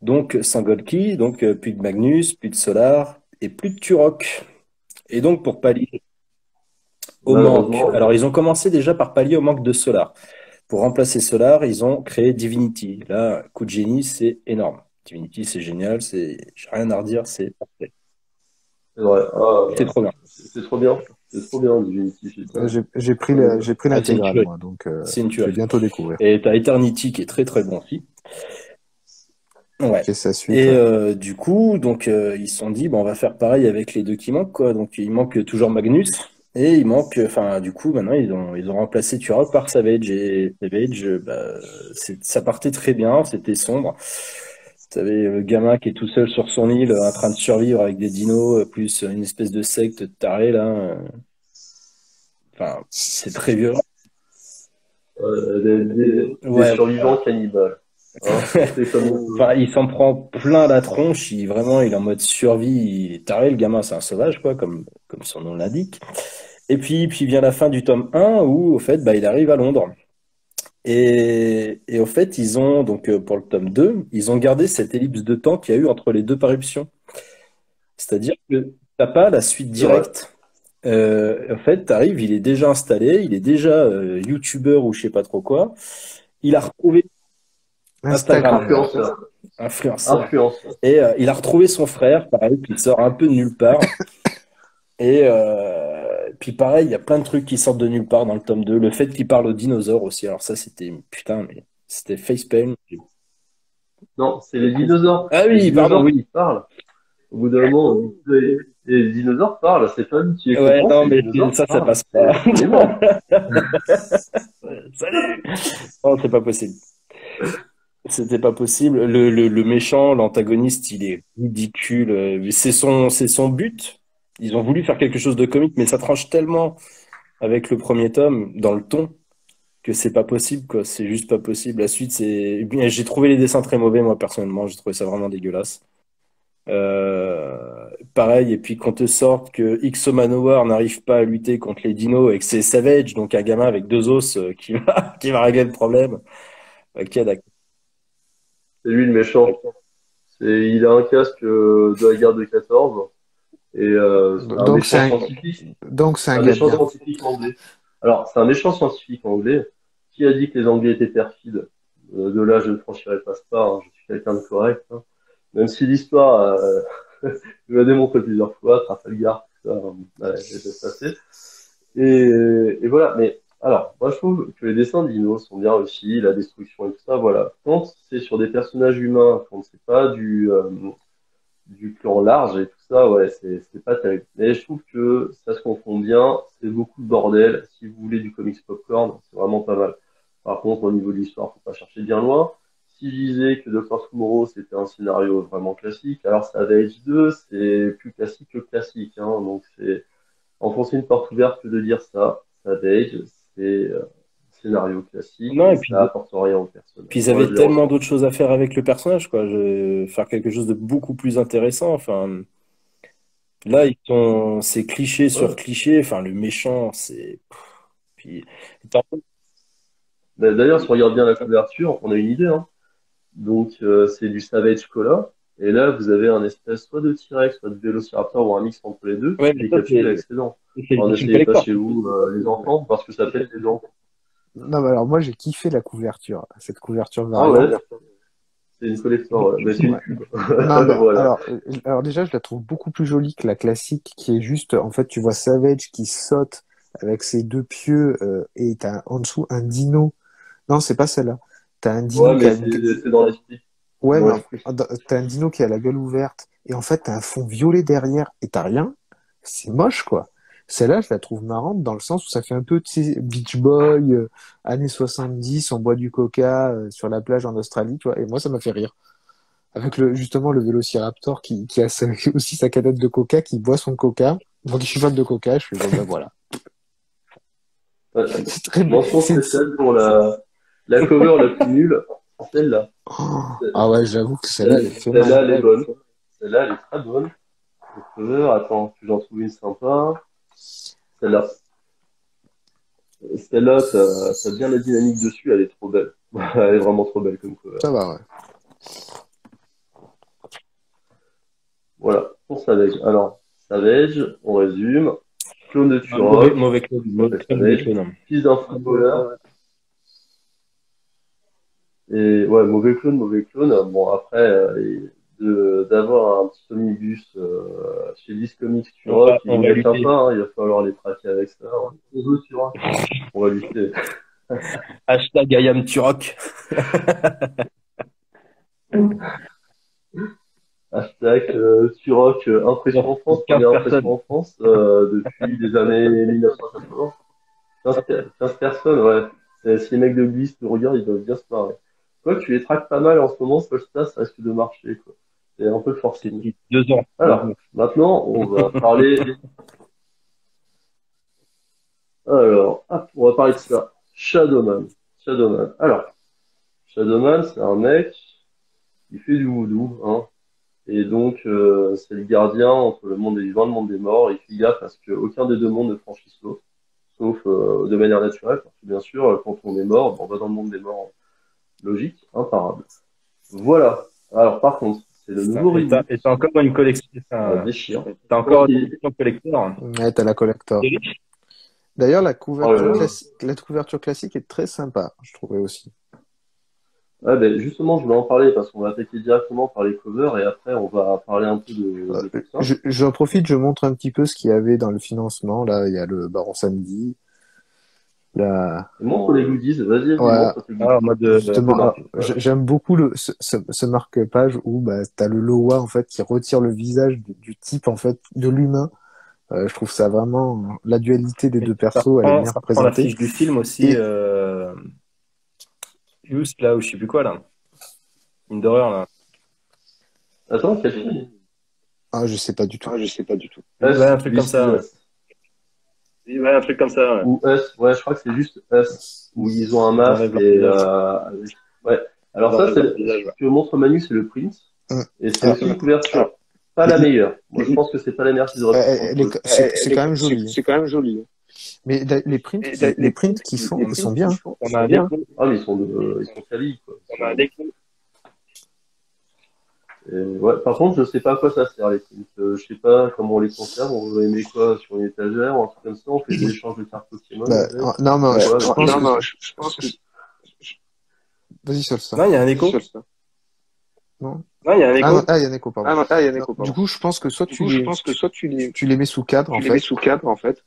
Donc sans God Key, donc plus de Magnus, plus de Solar et plus de Turok. Et donc pour pallier au manque, Malheureusement. alors ils ont commencé déjà par pallier au manque de Solar. Pour remplacer Solar, ils ont créé Divinity. Là, coup de génie, c'est énorme. Divinity, c'est génial, j'ai rien à redire, c'est parfait. C'est vrai. Ah, C'est bah, trop bien. c'est trop bien. C'est trop bien, Divinity. J'ai pris Ah, c'est une l'intégrale, tuerie. moi, donc C'est une je vais tuerie. bientôt découvrir. Et t'as Eternity qui est très très bon aussi. Ouais. Qu'est-ce que ça suite, Et ouais. du coup, donc ils se sont dit, bon, on va faire pareil avec les deux qui manquent, quoi. Donc il manque toujours Magnus et il manque, enfin, du coup, maintenant ils ont remplacé Turok par Savage et Savage, bah, ça partait très bien, c'était sombre. T'avais le gamin qui est tout seul sur son île, en train de survivre avec des dinos, plus une espèce de secte tarée là. Enfin, c'est très violent. Des Ouais, survivants cannibales. Hein, on fait comme on peut. enfin, il s'en prend plein la tronche. Il est en mode survie. Il est taré, le gamin, c'est un sauvage, quoi, comme son nom l'indique. Et puis vient la fin du tome 1 où, au fait, bah, il arrive à Londres. Et au fait, ils ont, donc pour le tome 2 ils ont gardé cette ellipse de temps qu'il y a eu entre les deux parutions. C'est-à-dire que t'as pas la suite C'est vrai. directe. En fait, t'arrives, il est déjà installé, il est déjà youtubeur ou je sais pas trop quoi. Il a retrouvé Instagrammeur. Instagrammeur, Influenceur. influenceur. Influenceur. Et il a retrouvé son frère, pareil, qui sort un peu de nulle part. Et puis pareil, il y a plein de trucs qui sortent de nulle part dans le tome 2. Le fait qu'il parle aux dinosaures aussi, alors ça c'était, putain, mais c'était facepalm. Non, c'est les dinosaures. Ah Les oui, pardon, dinosaures qui oui. parlent. Au bout d'un moment, on dit que les dinosaures parlent. C'est pas nous qui les Ouais, comprends, non, c'est les mais dinosaures qui ça parlent. passe pas. C'est énorme. Salut! Non, c'est pas possible. C'était pas possible. Le méchant, l'antagoniste, il est ridicule. C'est son but. Ils ont voulu faire quelque chose de comique, mais ça tranche tellement avec le premier tome dans le ton que c'est pas possible, quoi. C'est juste pas possible. La suite, c'est. Bien, j'ai trouvé les dessins très mauvais, moi, personnellement. J'ai trouvé ça vraiment dégueulasse. Pareil, et puis qu'on te sorte que Ixo Manowar n'arrive pas à lutter contre les dinos et que c'est Savage, donc un gamin avec deux os qui va régler le problème. Ok, d'accord. C'est lui le méchant. Il a un casque de la guerre de 14 et c'est un Donc méchant scientifique. c'est un Un gars méchant bien. scientifique anglais. Alors, c'est un méchant scientifique anglais. Qui a dit que les Anglais étaient perfides? De là, je ne franchirai pas ce pas, hein. Je suis quelqu'un de correct, hein. Même si l'histoire me l'a démontré plusieurs fois, Trafalgar, tout ça, ouais, je laisse passer. Et voilà. Mais alors, moi, je trouve que les dessins d'Ino sont bien réussis, la destruction et tout ça. Voilà. Quand c'est sur des personnages humains, quand c'est pas du clan large et tout ça, ouais, c'est pas terrible. Mais je trouve que ça se confond bien, c'est beaucoup de bordel. Si vous voulez du comics popcorn, c'est vraiment pas mal. Par contre, au niveau de l'histoire, faut pas chercher bien loin. si je disais que Doctor Tomorrow, c'était un scénario vraiment classique, alors Savage 2, c'est plus classique que classique, hein. Donc c'est enfoncer une porte ouverte que de dire ça. Savage, c'est un scénario classique Non, et et puis, ça apporte rien au personnage. puis ils Moi, avaient je les tellement ressens. d'autres choses à faire avec le personnage, quoi. Faire quelque chose de beaucoup plus intéressant. Enfin, là, c'est cliché sur Ouais. cliché. Enfin, le méchant, c'est. Puis, t'as- Ben, d'ailleurs, si on regarde bien la couverture, on a une idée, hein. Donc, c'est du Savage Cola. Et là, vous avez un espèce soit de T-Rex, soit de Vélociraptor ou un mix entre les deux ouais, qui mais ça, décapsule avec ses dents. Alors, c'est le n'essayez pas collector. chez vous, les enfants, parce que ça pète les dents. Non, mais alors moi j'ai kiffé la couverture, cette couverture Ah ouais, variante. c'est une collector, ouais. Ben, c'est une Ouais. pub. Non, mais Voilà. alors déjà je la trouve beaucoup plus jolie que la classique, qui est juste, en fait, tu vois Savage qui saute avec ses deux pieux et t'as en dessous un dino. Non, c'est pas celle-là. T'as un Ouais, dino qui mais a c'est dans l'esprit. C'est ouais, dans mais l'esprit. t'as un dino qui a la gueule ouverte et en fait t'as un fond violet derrière et t'as rien. C'est moche, quoi. Celle-là, je la trouve marrante dans le sens où ça fait un peu, tu sais, Beach Boy, années 70, on boit du coca sur la plage en Australie, tu vois. Et moi, ça m'a fait rire. Avec justement le Vélociraptor qui a aussi sa canette de coca, qui boit son coca. Donc, je suis fan de coca, je fais, bon, ben voilà. Ouais. C'est très, Mention c'est, spéciale pour la cover la plus nulle, celle-là. oh, ah ouais, j'avoue que celle-là, elle fait mal, Celle-là, hein. elle est bonne. Celle-là, elle est très bonne. La cover, attends, que j'en trouve une sympa. Celle-là. Celle-là, t'as bien la dynamique dessus, elle est trop belle. Elle est vraiment trop belle comme cover. Ça va, ouais. Voilà, pour Savage. Alors, Savage, on résume. Clone de Mauvais, Turok, mauvais clone, qui mauvais s'appelle clone, mauvais Savage. clone. Fils d'un footballeur. Et ouais, mauvais clone. Bon, après, d'avoir un petit omnibus chez Disc Comics Turok, ils On n'y va mettent lutter. pas, hein, il va falloir les traquer avec ça. On veut Turok. On va lutter. Hashtag I am Turok. Hashtag Turok, impression en France, 15 première impression personnes. en France depuis les années 1980. 15 personnes, ouais. Si les mecs de Bliss nous regardent, ils doivent bien se marrer. Toi, tu les traques pas mal en ce moment, Solstas, ça risque de marcher, quoi. C'est un peu le forcing. C'était 2 ans. Alors, maintenant, on va parler. Alors, on va parler de ça. Shadowman. Shadowman. Alors, Shadowman, c'est un mec qui fait du voodoo, hein. Et donc, c'est le gardien entre le monde des vivants et le monde des morts. Il fait gaffe à ce qu'aucun des deux mondes ne franchisse l'autre, sauf de manière naturelle. Parce que bien sûr, quand on est mort, ben, on va dans le monde des morts. Logique, imparable. Voilà. Alors, par contre, c'est le nouveau reboot. Et t'as encore une collection. Ça déchire. T'as encore une collection collector. Ouais, t'as la collector. T'es riche. D'ailleurs, Oh là là. la couverture classique est très sympa, je trouvais aussi. Ouais, ben, justement, je voulais en parler parce qu'on va attaquer directement par les covers et après, on va parler un peu de tout ça. J'en profite, je montre un petit peu ce qu'il y avait dans le financement. Là, il y a le Baron Samedi. Là, Et montre les goodies, vas-y, voilà. montre tes Ah, en goodies. mode Justement, alors, Voilà. j'aime beaucoup ce marque-page où bah, t'as le Loa en fait qui retire le visage du type en fait de l'humain. Je trouve ça vraiment la dualité des deux persos, elle est bien ça reprend représentée. l'affiche du film aussi. Et Just là, ou je sais plus quoi là. Une d'horreur là. Attends, quel film? je sais pas du tout. Us, Ouais, un truc comme This Is ça. Us. Ouais, un truc comme ça. Ouais. Ou Us, ouais, je crois que c'est juste Us, où ils ont un Ils masque enlèvent leur et visage. ouais. Alors Ils ça, enlèvent leur visage. ce que montre Manu, c'est le print, Hum. et c'est Alors, aussi une couverture. Pas la meilleure. Moi, je pense que c'est pas la meilleure qu'ils auraient pu prendre. c'est quand même joli. Mais les prints qu'ils font, ils sont bien, hein. On a un déco. Ah, mais ils sont quali, quoi. On a un déco. Ouais, par contre, je sais pas à quoi ça sert, les prints. Je sais pas comment on les conserve. On va aimer quoi sur une étagère ou un truc comme ça. On fait des échanges de cartes Pokémon Bah, avec. non, mais Ouais, je pense que vas-y sur ça. Non, il y a un écho. Non. Non, il y a un écho. Il y a un écho, pardon. Du coup, je pense que soit tu les mets sous cadre, en fait,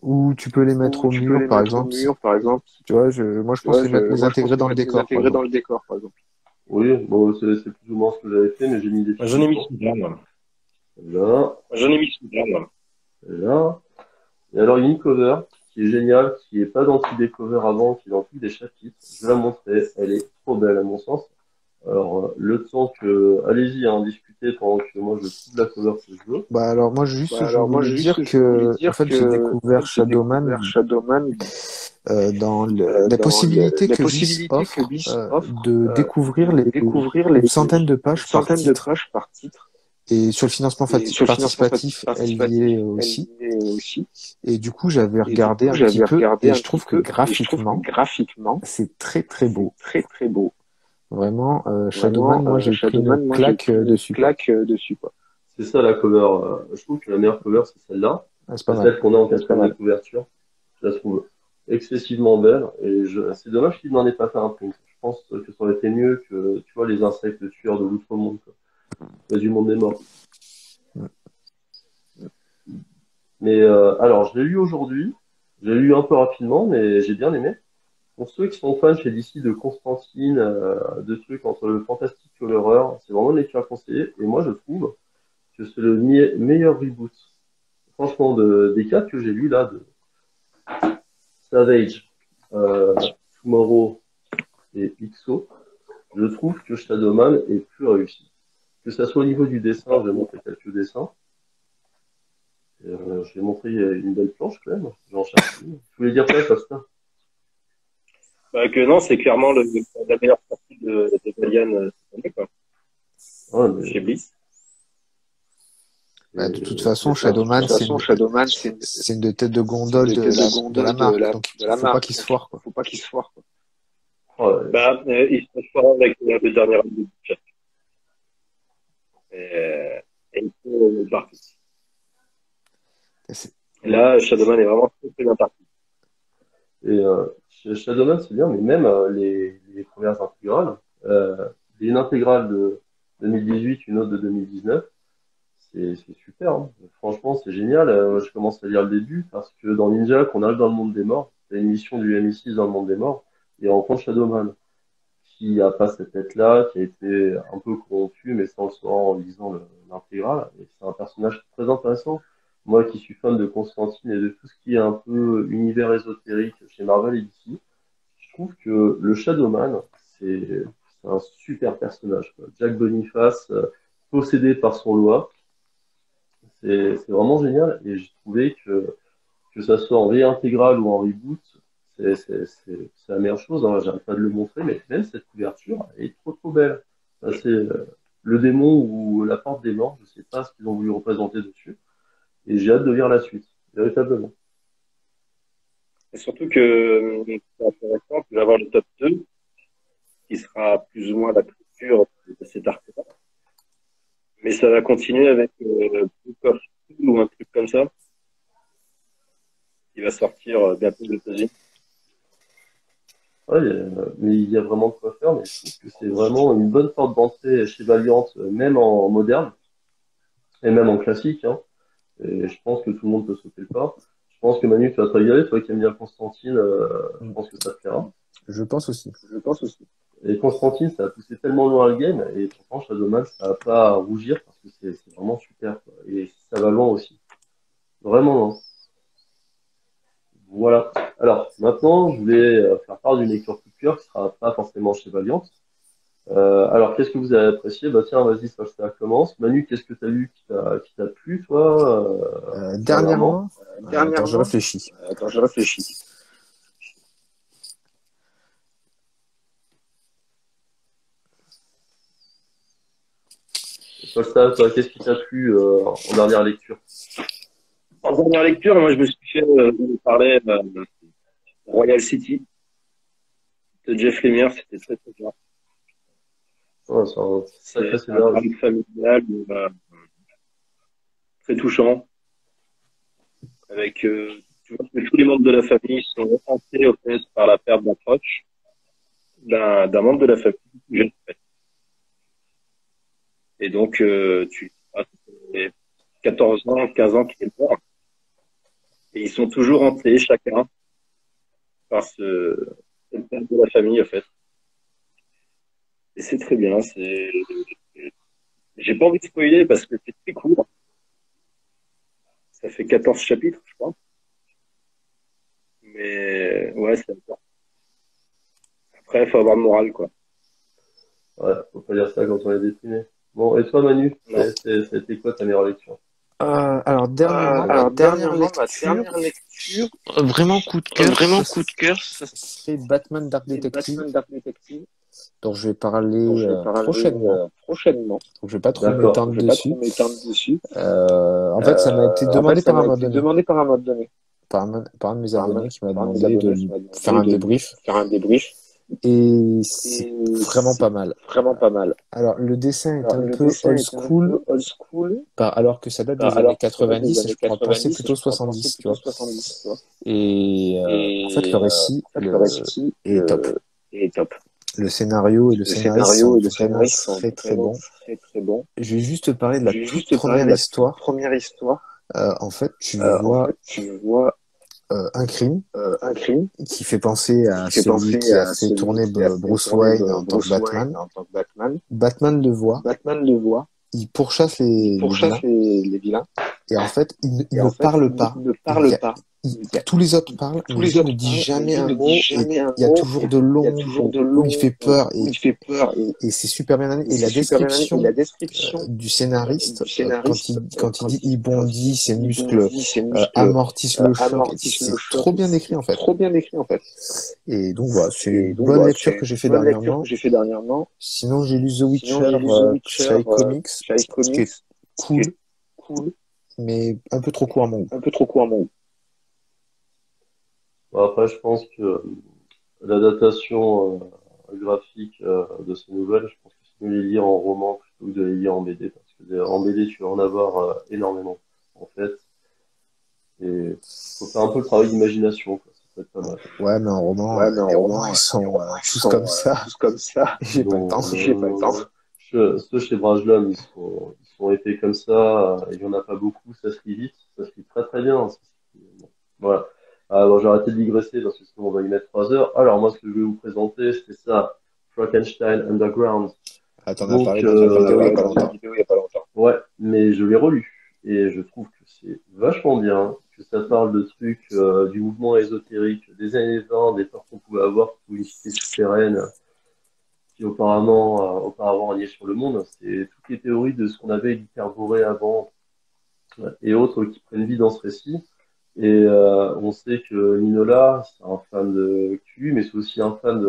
ou tu peux les mettre au mur, par exemple. Tu vois, moi, je pense les intégrer dans le décor, par exemple. oui, bon, c'est plus ou moins ce que j'avais fait, mais j'ai mis des J'en ai mis fiches. sous cadre. Là, J'en ai mis sous cadre. là. Et alors, il y a une cover qui est géniale, qui est pas dans tous les covers avant, qui est dans tous des chapitres. Je vais la montrer. Elle est trop belle, à mon sens. Alors, le temps que, allez-y, hein, discutez pendant que moi je trouve la cover que je veux. Bah alors moi juste je voulais dire que en fait j'ai découvert Shadowman dans la possibilité que Viz offre de découvrir une centaine de pages par titre. Et sur le financement participatif, elle y est aussi. Et du coup, j'avais regardé un petit peu et je trouve que graphiquement, c'est très très beau. Vraiment, Shadowman, moi j'ai pris une claque dessus, quoi. C'est ça la cover. Je trouve que la meilleure cover c'est celle-là. Ah, c'est pas C'est mal. celle qu'on a en quatrième de couverture. Je la trouve excessivement belle et c'est dommage qu'il n'en ait pas fait un print. Je pense que ça aurait été mieux que, tu vois, les insectes tueurs de l'outre-monde, quoi. Du monde des morts. Mais alors, je l'ai lu aujourd'hui. J'ai lu un peu rapidement, mais j'ai bien aimé. Pour ceux qui sont fans chez DC de Constantine, de trucs entre le fantastique et l'horreur, c'est vraiment une lecture à conseiller. Et moi, je trouve que c'est le meilleur reboot. Franchement, des quatre que j'ai lus là, de Savage, euh, Tomorrow et XO, je trouve que Shadowman est plus réussi. Que ça soit au niveau du dessin, j'ai montré quelques dessins. J'ai montré une belle planche quand même. J'en cherche une. Je voulais dire quoi, Costa? Bah, que non, c'est clairement la meilleure partie de Valiant cette année, quoi, Ah, mais chez Bliss. Bah, de toute façon, c'est ça. Shadowman, c'est une de tête de gondole de la marque, donc il faut pas qu'il se foire, quoi. Ouais. Bah, il se transforme avec le dernier album de Jack. Et il faut partir. Et c'est- Là, Shadowman est vraiment très bien parti. Et chez Shadowman, c'est bien, mais même les premières intégrales, il y a une intégrale de 2018, une autre de 2019, c'est super, hein. Franchement, c'est génial. Je commence à lire le début parce que dans Ninja, qu'on arrive dans le monde des morts, c'est une mission du MI6 dans le monde des morts, et on rencontre Shadowman, qui a pas cette tête-là, qui a été un peu corrompu, mais sans le savoir en lisant l'intégrale. Et c'est un personnage très intéressant. Moi qui suis fan de Constantine et de tout ce qui est un peu univers ésotérique chez Marvel et DC, je trouve que le Shadowman, c'est un super personnage, quoi. Jack Boniface, possédé par son loi, c'est vraiment génial. Et j'ai trouvé que ça soit en réintégrale ou en reboot, c'est la meilleure chose, hein. J'arrête pas de le montrer, mais même cette couverture, elle est trop trop belle. Ça, c'est le démon ou la porte des morts, je sais pas ce qu'ils ont voulu représenter dessus. Et j'ai hâte de lire la suite, véritablement. Et surtout que c'est intéressant d'avoir le top 2 qui sera plus ou moins la clôture de cet arc-là. Mais ça va continuer avec Book of Soul ou un truc comme ça, qui va sortir bientôt aux États-Unis. Ouais, mais il y a vraiment de quoi faire, mais je trouve que c'est vraiment une bonne porte d'entrée chez Valiant, même en moderne, et même en classique, hein. Et je pense que tout le monde peut sauter le pas. Je pense que Manu, tu vas te régaler, toi qui aimes bien Constantine, je pense que ça te plaira. Je pense aussi. Et Constantine, ça a poussé tellement loin le game, et pourtant Shadowman, ça n'a pas à rougir, parce que c'est vraiment super, quoi. Et ça va loin aussi. Vraiment loin. Voilà. Alors, maintenant, je voulais faire part d'une lecture coup de cœur qui sera pas forcément chez Valiant. Alors, qu'est-ce que vous avez apprécié? Bah tiens, vas-y, ça commence. Manu, qu'est-ce que tu as lu qui t'a plu, toi, dernièrement? Dernièrement, attends, je réfléchis. Costa, toi, qu'est-ce qui t'a plu en dernière lecture? En dernière lecture, moi, je me suis fait parler Royal City de Jeff Lemire, c'était très très bien. Ouais, c'est un C'est sacré un scénario. drame familial très touchant, avec tu vois que tous les membres de la famille sont hantés au fait par la perte d'un proche, d'un membre de la famille jeune. Et donc ça fait 14 ans, 15 ans qu'il est mort, et ils sont toujours hantés chacun par cette perte de la famille en fait. Et c'est très bien. J'ai pas envie de spoiler parce que c'est très court. Ça fait 14 chapitres, je crois. Mais ouais, c'est important. Après, il faut avoir le moral, quoi. Ouais, faut pas dire ça quand on est déprimé. Bon, et toi, Manu, Non. c'était quoi ta meilleure lecture? Alors dernièrement, ma dernière lecture, vraiment coup de cœur, ce serait Batman Dark Detective, dont je vais parler prochainement. Donc je vais pas trop D'accord. m'étendre dessus. En fait, ça m'a été demandé par un mode donné, par un de mes abonnés qui m'a demandé de lui faire un débrief, et c'est vraiment pas mal. Alors le dessin est un peu old school, alors que ça date des années 90 et je pourrais penser plutôt 70, tu vois. Et en fait, le récit est top. Le scénario et le scénariste sont vraiment très très bons. Je vais juste te parler de la toute première histoire. En fait, tu vois un crime qui fait penser à celui qui a fait tourner Bruce Wayne en tant que Batman. Batman le voit, il pourchasse les vilains, et en fait, il ne parle pas. Tous les autres parlent, mais lui ne dit jamais un mot, et il y a toujours de l'ombre où il fait peur, et c'est super bien amené. Et la description du scénariste, quand il dit il bondit, ses muscles amortissent le choc, c'est trop bien décrit en fait. Et donc voilà, c'est une bonne lecture que j'ai fait dernièrement. Sinon, j'ai lu The Witcher chez Comics, qui est cool, mais un peu trop court à mon goût. Bon, après, je pense que l'adaptation graphique de ces nouvelles, je pense que c'est mieux les lire en roman plutôt que de les lire en BD, parce que en BD, tu vas en avoir énormément, en fait. Et faut faire un peu le travail d'imagination, quoi. Ça peut être pas mal. Ouais, mais en roman, les romans, ils sont tous comme ça. J'ai pas le temps. Ceux chez Brajlon, ils sont épais comme ça, il y en a pas beaucoup, ça se lit vite, ça se lit très très bien. Bon, voilà. Bon, j'ai arrêté de digresser parce que sinon on va y mettre 3 heures. Alors moi, ce que je vais vous présenter, c'était ça, Frankenstein Underground. Ah, t'en as Donc, parlé dans une vidéo il y a pas longtemps. ouais, mais je l'ai relu et je trouve que c'est vachement bien, que ça parle de trucs du mouvement ésotérique des années 20, des peurs qu'on pouvait avoir pour une cité souterraine qui auparavant régnait sur le monde. C'est toutes les théories de ce qu'on avait élucubré avant et autres qui prennent vie dans ce récit. Et on sait que Mignola, c'est un fan de Q, mais c'est aussi un fan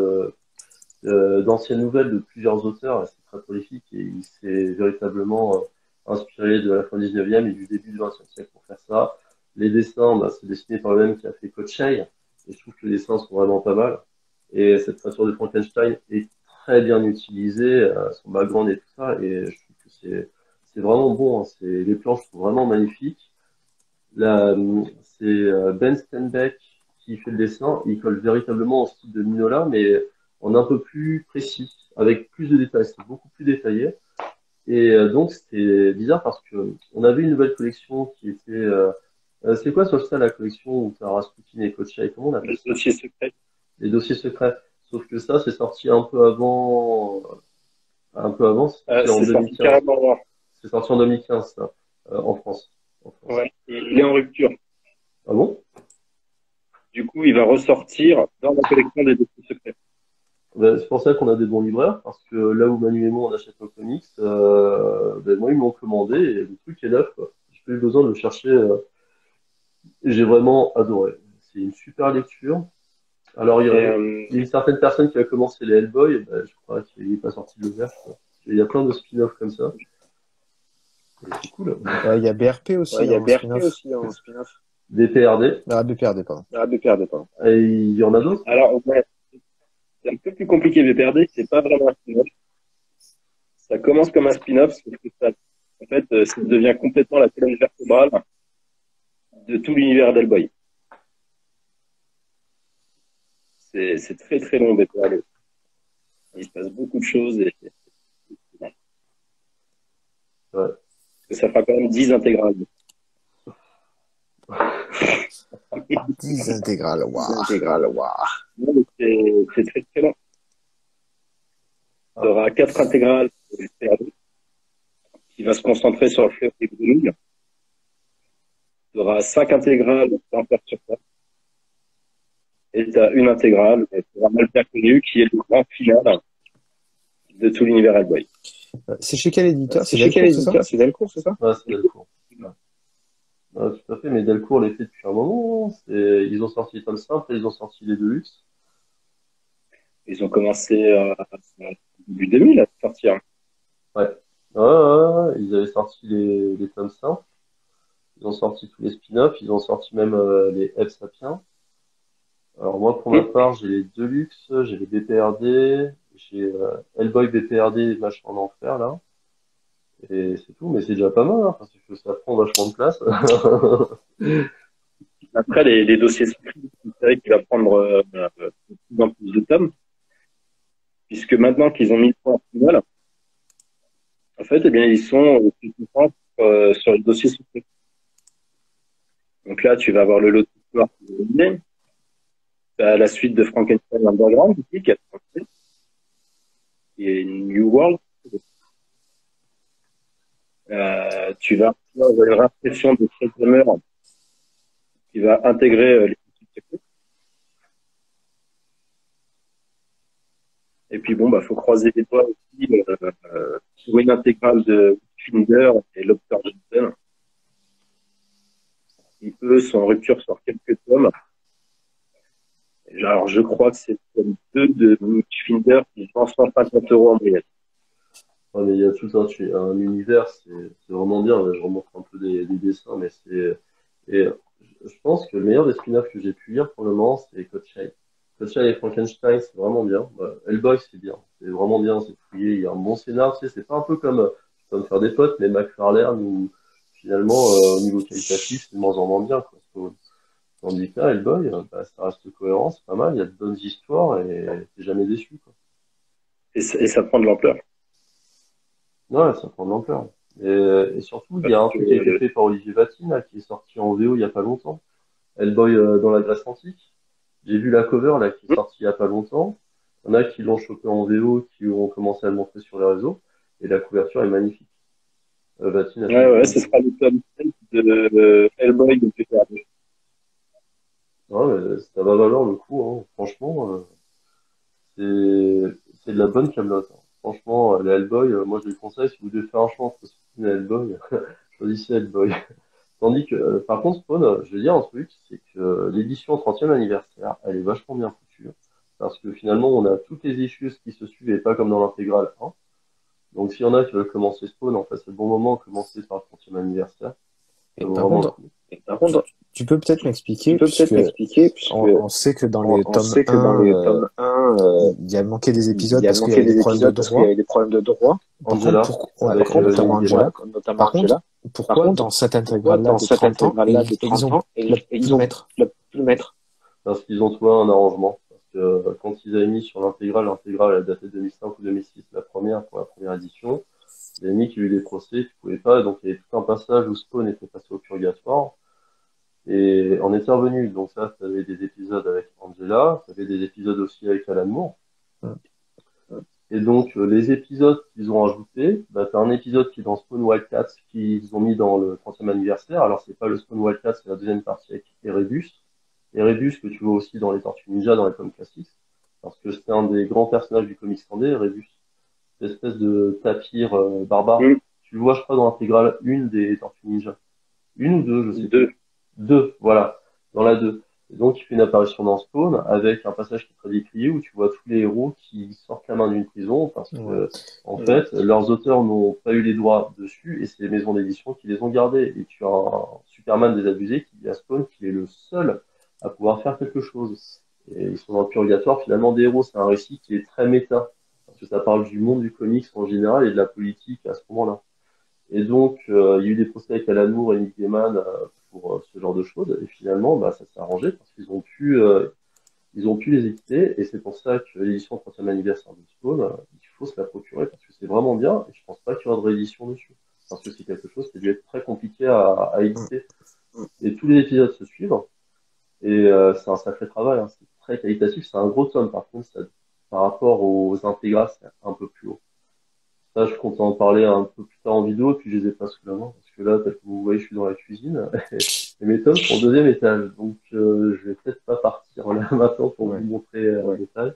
d'anciennes nouvelles de plusieurs auteurs. C'est très prolifique et il s'est véritablement inspiré de la fin du 19e et du début du 20e siècle pour faire ça. Les dessins, bah, c'est dessiné par le même qui a fait Kochei, et je trouve que les dessins sont vraiment pas mal. Et cette créature de Frankenstein est très bien utilisée, son background et tout ça, et je trouve que c'est vraiment bon. Hein. Les planches sont vraiment magnifiques. Là, c'est Ben Stenbeck qui fait le dessin. Il colle véritablement au style de Mignola, mais en un peu plus précis, avec plus de détails. C'est beaucoup plus détaillé. Et donc, c'était bizarre parce que on avait une nouvelle collection qui était... c'est quoi sur ça la collection où t'as Rasputin et Kochai? Comment on appelle ça? Les dossiers secrets. Sauf que ça, c'est sorti c'était en 2015. C'est sorti en 2015, ça, en France. En France. Ouais, il est en rupture. Ah bon? Du coup, il va ressortir dans la collection des dossiers secrets. Ben, c'est pour ça qu'on a des bons libraires, parce que là où Manu et moi on achète nos comics, ben, moi ils m'ont commandé et le truc est neuf, quoi. J'ai pas eu besoin de le chercher, et j'ai vraiment adoré. C'est une super lecture. Alors il y a une certaine personne qui a commencé les Hellboy, ben, je crois qu'il n'est pas sorti de l'auberge, quoi. Il y a plein de spin-offs comme ça. Et c'est cool. Il y a BRP aussi en spin-off. Des PRD. Ah, BPRD, pardon. Et il y en a d'autres. Alors, ouais, c'est un peu plus compliqué, VPRD, c'est pas vraiment un spin-off. Ça commence comme un spin-off, sauf que ça, en fait, ça devient complètement la colonne vertébrale de tout l'univers d'Hellboy. C'est très très long, VPRD. Il se passe beaucoup de choses et Ouais. ça fera quand même 10 intégrales. 10 intégrales, waouh. C'est très très long. Il y aura 4 intégrales pour VPRD, qui va se concentrer sur le fleuve des grenouilles. Il y aura 5 intégrales pour faire sur ça. Et tu as une intégrale, qui sera mal bien connue, qui est le grand final de tout l'univers Hellboy. C'est chez quel éditeur? C'est chez quel éditeur? C'est Delcourt, c'est ça? Ouais, c'est Delcourt. Ouais, tout à fait, mais Delcourt les fait depuis un moment. Ils ont sorti les tomes simples et ils ont sorti les Deluxe. Ils ont commencé début 2000 à sortir. Ouais. Ouais, ils avaient sorti les tomes simples. Ils ont sorti tous les spin-offs. Ils ont sorti même les Ebb Sapiens. Alors moi, pour ma part, j'ai les Deluxe, j'ai les BPRD, j'ai Hellboy BPRD Machin en enfer là. Et c'est tout, mais c'est déjà pas mal, hein, parce que ça prend vachement de place. Après, les dossiers secrets, c'est vrai qu'il va prendre de plus en plus de tomes, puisque maintenant qu'ils ont mis le point final, en fait, eh bien, ils sont sur le dossier secret. Donc là, tu vas avoir le lot de l'histoire qui est donné. T'as la suite de Frankenstein Underground, ici, qui est New World. Tu vas avoir une réimpression de Fred Hammer qui va intégrer les équipes secrètes. Et puis bon, faut croiser les doigts aussi pour une intégrale de Finder et Lobster Johnson, qui eux sont en rupture sur quelques tomes. Alors je crois que c'est le tome 2 de Finder qui vend 150 € en moyenne. Ouais, mais il y a tout un univers, c'est vraiment bien. Là, je remonte un peu des dessins, mais et je pense que le meilleur des spin-offs que j'ai pu lire pour le moment, c'est Kochai. Kochai et Frankenstein, c'est vraiment bien. Hellboy, c'est bien. C'est vraiment bien, c'est fouillé. Il y a un bon scénar, tu sais, c'est pas un peu comme faire des potes, mais McFarlane, où finalement, au niveau qualitatif, c'est de moins en moins bien, quoi. Tandis que là, Hellboy, ça reste cohérent, c'est pas mal, il y a de bonnes histoires et t'es jamais déçu, quoi. Et ça prend de l'ampleur. Ouais, ça prend de l'ampleur. Et surtout, il y a un truc qui a été fait par Olivier Vatine, là, qui est sorti en VO il y a pas longtemps. Hellboy dans la Grèce antique. J'ai vu la cover, là, qui est sortie il y a pas longtemps. Il y en a qui l'ont chopé en VO, qui ont commencé à le montrer sur les réseaux. Et la couverture est magnifique. Vatine a fait Ouais, ce sera le tome 7 de Hellboy de PPRD. Ouais, mais ça va valoir le coup, hein. Franchement, c'est de la bonne camelote, hein. Franchement, les Hellboy, moi je les conseille, si vous devez faire un choix entre Spawn et Hellboy, choisissez Hellboy. Tandis que, par contre, Spawn, je vais dire un truc, c'est que l'édition 30e anniversaire, elle est vachement bien foutue. Parce que finalement, on a toutes les issues qui se suivent et pas comme dans l'intégrale 1. Donc s'il y en a qui veulent commencer Spawn, en fait, c'est le bon moment de commencer par le 30e anniversaire. Et Ça vaut par vraiment contre, le coup. tu peux peut-être m'expliquer, puisque on sait que dans les tomes sait que dans 1, les tomes 1, il y a manqué des épisodes il y a parce qu'il y manqué avait des des problèmes de épisodes parce qu'il y droit. avait des problèmes de droit. Par Angela, contre, avec notamment Angela. Angela. Par contre, pourquoi dans cette intégrale-là de 30 ans, ils ont pu le mettre? le mettre. Parce qu'ils ont trouvé un arrangement. Parce que quand ils avaient mis sur l'intégrale elle datait de 2005 ou 2006, la première, pour la première édition, ils avaient mis qu'il y avait eu des procès, qu'ils pouvaient pas, et donc il y avait tout un passage où Spawn était passé au purgatoire, et on était revenu. Donc ça, tu avais des épisodes avec Angela, tu avais des épisodes aussi avec Alan Moore. Et donc, les épisodes qu'ils ont ajoutés, t'as un épisode qui est dans Spawn Wildcats qu'ils ont mis dans le 30e anniversaire. Alors, c'est pas le Spawn Wildcats, c'est la deuxième partie avec Erebus. Erebus que tu vois aussi dans les Tortues Ninja, dans les comics classiques. Parce que c'est un des grands personnages du comics standé, Erebus. Cette espèce de tapir barbare. Tu le vois, je crois, dans l'intégrale 1 des Tortues Ninja. Une ou deux, je sais plus. Deux, voilà. Dans la 2. Et donc, il fait une apparition dans Spawn avec un passage qui est très décrié où tu vois tous les héros qui sortent la main d'une prison parce que, en fait, leurs auteurs n'ont pas eu les droits dessus et c'est les maisons d'édition qui les ont gardés. Et tu as un Superman désabusé qui dit à Spawn qu'il est le seul à pouvoir faire quelque chose. Et ils sont dans le purgatoire, finalement, des héros. C'est un récit qui est très méta. Parce que ça parle du monde du comics en général et de la politique à ce moment-là. Et donc, il y a eu des procès avec Alan Moore et Nick Gaiman pour ce genre de choses. Et finalement, ça s'est arrangé parce ils ont pu les éditer. Et c'est pour ça que l'édition 30e anniversaire de Spawn, il faut se la procurer parce que c'est vraiment bien. Et je pense pas qu'il y aura de réédition dessus. Parce que c'est quelque chose qui a dû être très compliqué à éditer. Et tous les épisodes se suivent. Et c'est un sacré travail, hein. C'est très qualitatif. C'est un gros tome. Par contre, par rapport aux intégrales, c'est un peu plus haut. Ça, je compte en parler un peu plus tard en vidéo, et puis je les ai pas sous la main, parce que là, tel que vous voyez, je suis dans la cuisine, et mes tomes sont au deuxième étage, donc je vais peut-être pas partir là maintenant pour vous montrer les détails.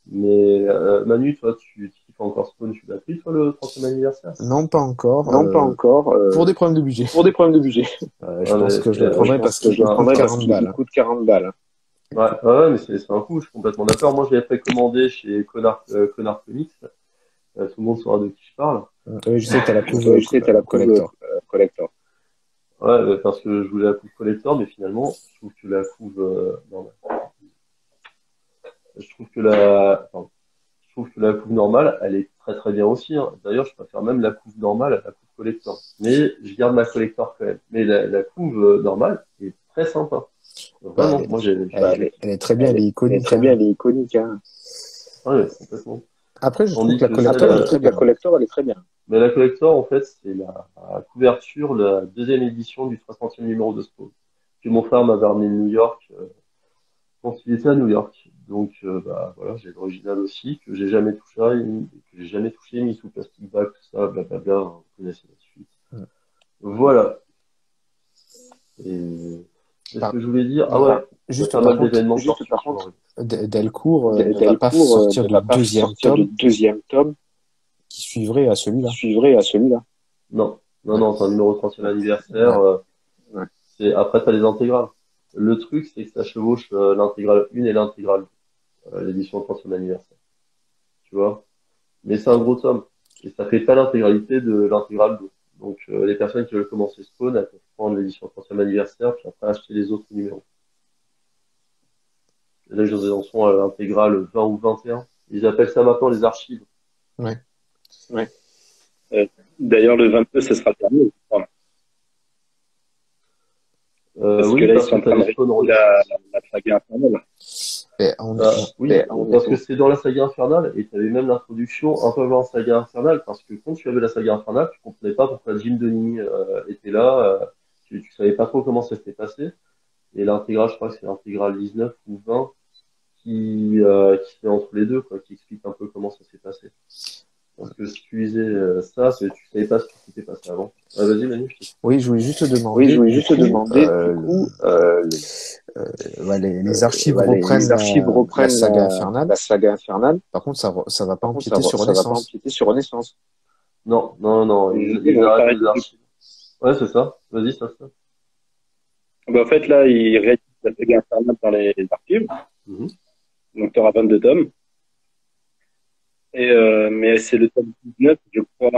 Mais Manu, toi, tu kiffes pas encore Spawn, tu l'as pris, toi, le 30e anniversaire? Non, pas encore. Non, pas encore. Pour des problèmes de budget. Pour des problèmes de budget. Je pense que je le Je prendrai pense parce que qu'il je le coûte prendrai parce 40 qu'il balles. coûte 40 balles. Ouais, mais c'est un coup, je suis complètement d'accord. Moi, je l'ai précommandé chez Connard Comics. Tout le monde saura de qui je parle. Oui, je sais que t'as la couve Je sais, t'as la couve collector. collector. Ouais, parce que je voulais la couve collector, mais finalement, je trouve que la couve normale. Je trouve que je trouve que la couve normale, elle est très très bien aussi, hein. D'ailleurs, je préfère même la couve normale à la couve collector. Mais je garde ma collector quand même. Mais la couve normale est très sympa. Vraiment, moi Elle est très bien, elle est Elle est iconique. très hein. bien, elle est iconique. Hein. Ouais, complètement. Après, je trouve Tandis que la que collector, celle, elle est très bien. La collector, elle est très bien. Mais la collector, en fait, c'est la couverture, la deuxième édition du 60e numéro de Spawn, que mon frère m'avait ramené de New York quand il était à New York. Donc, bah voilà, j'ai l'original aussi, que j'ai jamais touché, mis sous plastic bag, tout ça, blablabla, hein, vous connaissez la suite. Mm. Voilà. Et qu'est-ce Par- que je voulais dire? Ah ouais, il y a Juste pas par mal contre, d'événements juste sortis par qui vont contre, arriver. Delcourt ne va pas Delcourt sortir ne de va pas deuxième sortir de tome deuxième tome qui suivrait à celui-là. qui suivrait à celui-là. Non, c'est un numéro 30e anniversaire. Ouais. Après, t'as les intégrales. Le truc, c'est que ça chevauche l'intégrale 1 et l'intégrale 2, l'édition 30e anniversaire. Tu vois? Mais c'est un gros tome. Et ça fait pas l'intégralité de l'intégrale 2. Donc, les personnes qui veulent commencer Spawn, elles peuvent prendre l'édition 30e anniversaire, puis après acheter les autres numéros. Et là, ils en sont à l'intégrale 20 ou 21. Ils appellent ça maintenant les archives. Ouais. D'ailleurs, le 22, ce sera le dernier. je crois. Parce Oui, que là, ils parce sont que en t'as train de les Spawn réécrire la saga infernale. Et Oui, parce que c'est dans la saga infernale, et tu avais même l'introduction un peu avant la saga infernale, parce que quand tu avais la saga infernale, tu comprenais pas pourquoi Jim Denis était là, tu savais pas trop comment ça s'était passé, et l'intégrale, je crois que c'est l'intégrale 19 ou 20 qui se met entre les deux, quoi, qui explique un peu comment ça s'est passé. Parce que si tu lisais ça, tu savais pas ce qui s'était passé avant. Vas-y, Manu, je t'écoute. oui, je voulais juste te demander. Les archives reprennent la saga infernale. La saga infernale. Par contre, ça va pas Par contre, empiéter sur ça va pas Renaissance. empiéter sur Renaissance. Non, Ils ils vont arrêtent s'arrêter. les archives. Ouais, c'est ça. Vas-y, ça. En fait, là, ils réécrivent la saga infernale dans les archives. Mhm. Donc, tu auras 22 tomes. Mais c'est le tome 19, je crois.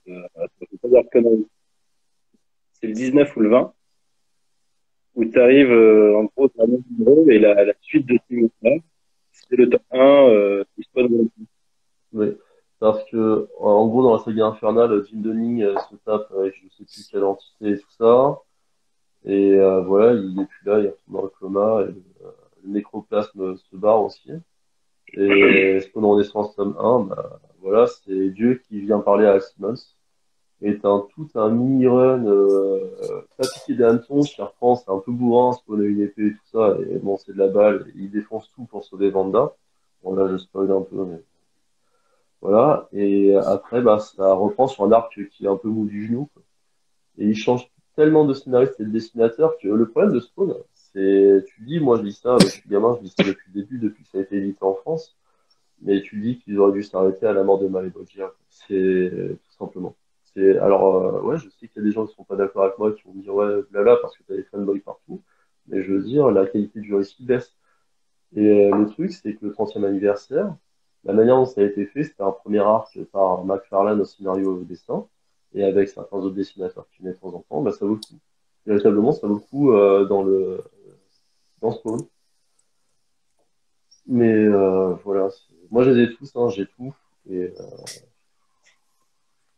Je peux pas dire de conneries. C'est le 19 ou le 20, où tu arrives, en gros, dans le numéro, et la suite de ce numéro-là, c'est le tome 1, qui se passe dans le Oui, parce que en gros dans la saga infernale, Jim Dunning se tape avec je sais plus quelle entité et tout ça, et voilà, il est plus là, il retourne dans le coma, et le nécroplasme se barre aussi. Et Spawn Renaissance tome 1, bah voilà, c'est Dieu qui vient parler à Al Simmons. Et t'as tout un mini-run pas piqué des hannetons qui reprend, c'est un peu bourrin, Spawn a une épée et tout ça, et bon c'est de la balle, et il défonce tout pour sauver Vanda. Bon là je spoil un peu, mais voilà, et après, bah, ça reprend sur un arc qui est un peu mou du genou, quoi. Et il change tellement de scénariste et de dessinateur que le problème de Spawn, c'est, tu dis, moi je lis ça, je suis gamin, je lis ça depuis le début, depuis que ça a été édité en France, mais tu dis qu'ils auraient dû s'arrêter à la mort de Maleboggia, quoi. C'est tout simplement. Ouais, je sais qu'il y a des gens qui sont pas d'accord avec moi, qui vont me dire, ouais, blabla, parce que t'as des fanboys partout, mais je veux dire, la qualité du récit baisse. Et le truc, c'est que le 30e anniversaire, la manière dont ça a été fait, c'était un premier arc par McFarlane au scénario et au dessin, et avec certains autres dessinateurs qui venaient de temps en temps, bah, ça vaut le coup. Véritablement, ça vaut le coup dans Spawn. Mais voilà, moi je les ai tous, hein, j'ai tout. Et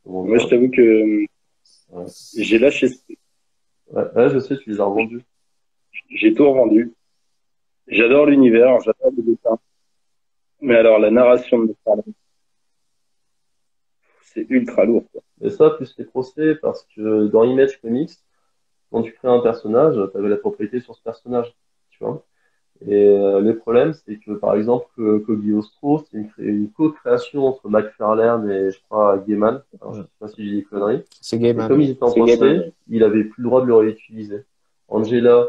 comment Moi, dire, je t'avoue que ouais. j'ai lâché, Ouais, je sais, tu les as revendus. j'ai tout revendu. J'adore l'univers, j'adore le dessin. Mais alors, la narration de Starling, c'est ultra lourd, quoi. Et ça, plus les procès, parce que dans Image Comics, quand tu crées un personnage, tu avais la propriété sur ce personnage, tu vois. Et le problème, c'est que par exemple, Kobe Ostro, c'est une co-création entre McFarlane et je crois Gaiman. Alors, je sais pas si j'ai des conneries. C'est Et Gaiman. comme ils étaient en C'est procès, Gaiman. il avait plus le droit de le réutiliser. Angela,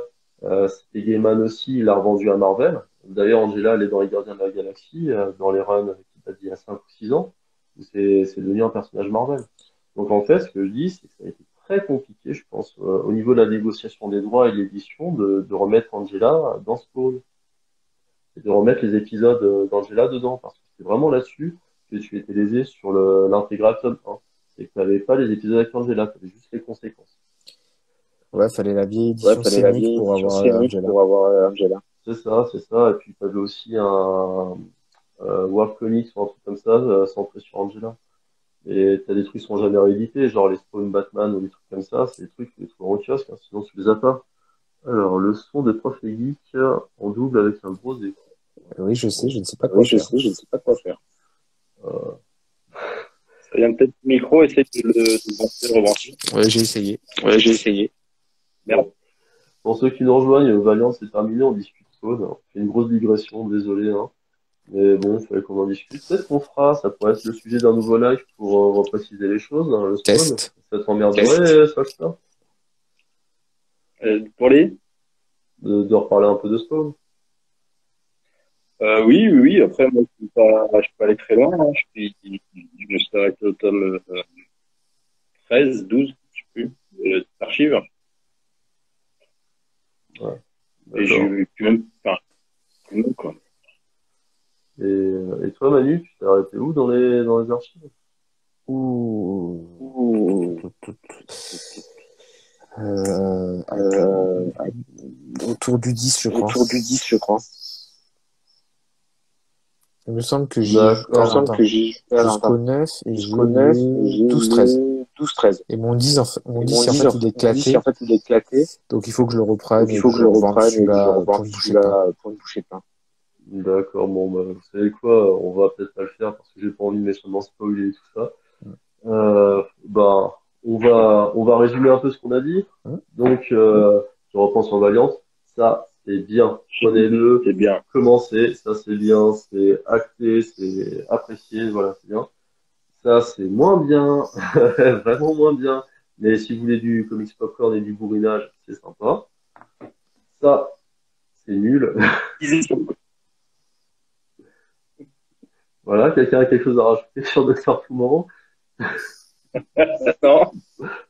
c'était Gaiman aussi, il l'a revendu à Marvel. D'ailleurs, Angela, elle est dans les Gardiens de la Galaxie, dans les runs qui datent d'il y a 5 ou 6 ans. où c'est devenu un personnage Marvel. Donc en fait, ce que je dis, c'est que ça a été très compliqué, je pense, au niveau de la négociation des droits et de l'édition, de remettre Angela dans Spawn et de remettre les épisodes d'Angela dedans, parce que c'est vraiment là-dessus que tu étais lésé sur l'intégral tome 1. C'est que tu n'avais pas les épisodes avec Angela, tu avais juste les conséquences. Ouais, fallait la vieille Ouais, édition fallait la scénique vieille pour édition avoir scénique Angela. pour avoir Angela. C'est ça. Et puis tu avais aussi un World Comics ou un truc comme ça, centré sur Angela. Et t'as des trucs qui sont jamais réédités, genre les Spawn Batman ou des trucs comme ça, c'est des trucs que tu trouves en kiosque, hein, sinon tu les as pas. Alors, le son de Prof et Geek en double avec un gros écho. Oui, je sais, je ne sais pas Oui, quoi faire. je ne sais pas quoi faire. Euh, Ça vient peut-être du micro, essaye de le brancher, rebrancher. Ouais, j'ai essayé. Ouais, j'ai essayé. Merde. pour ceux qui nous rejoignent, Valiant c'est terminé, on discute Spawn. On fait une grosse digression, désolé, hein. Mais bon, il fallait qu'on en discute. Peut-être qu'on fera, ça pourrait être le sujet d'un nouveau live pour repréciser les choses, hein, le Spawn. Test. Ça t'emmerderait, ça, Pour les de reparler un peu de Spawn. oui. Après, moi, je suis pas allé très loin. Hein. Je me suis arrêté au tome 13, 12, je sais plus, d'archives. Ouais, Et j'ai d'accord. eu même, enfin, non, quoi. Et toi, Manu, tu t'es arrêté où dans les archives? Ouh. Ouh. Euh, Euh, autour du 10, je crois. autour du 10, je crois. Il me semble que j'ai D'accord. Il me semble que j'ai jusqu'au 9 et j'ai jusqu'au 9 et j'ai 12-13. 12-13. Et mon 10, Et mon 10, en 10, fait, il est mon 10, éclaté. en fait, il est éclaté. Donc, il faut que je le reprenne Donc, il et faut que que je je le revende reprenne et que je celui-là pour revende ne boucher pas. celui-là pour ne boucher pas. D'accord, bon, bah, vous savez quoi, on va peut-être pas le faire parce que j'ai pas envie de méchamment spoiler et tout ça. Bah, on va résumer un peu ce qu'on a dit. Hein. Donc, je reprends sur Valiant. Ça, c'est bien. Prenez-le. C'est bien. Commencez. Ça, c'est bien. C'est acté. C'est apprécié. Voilà, c'est bien. Ça, c'est moins bien. Vraiment moins bien. Mais si vous voulez du comics popcorn et du bourrinage, c'est sympa. Ça, c'est nul. Voilà. Quelqu'un a quelque chose à rajouter sur Docteur Tomorrow? Non,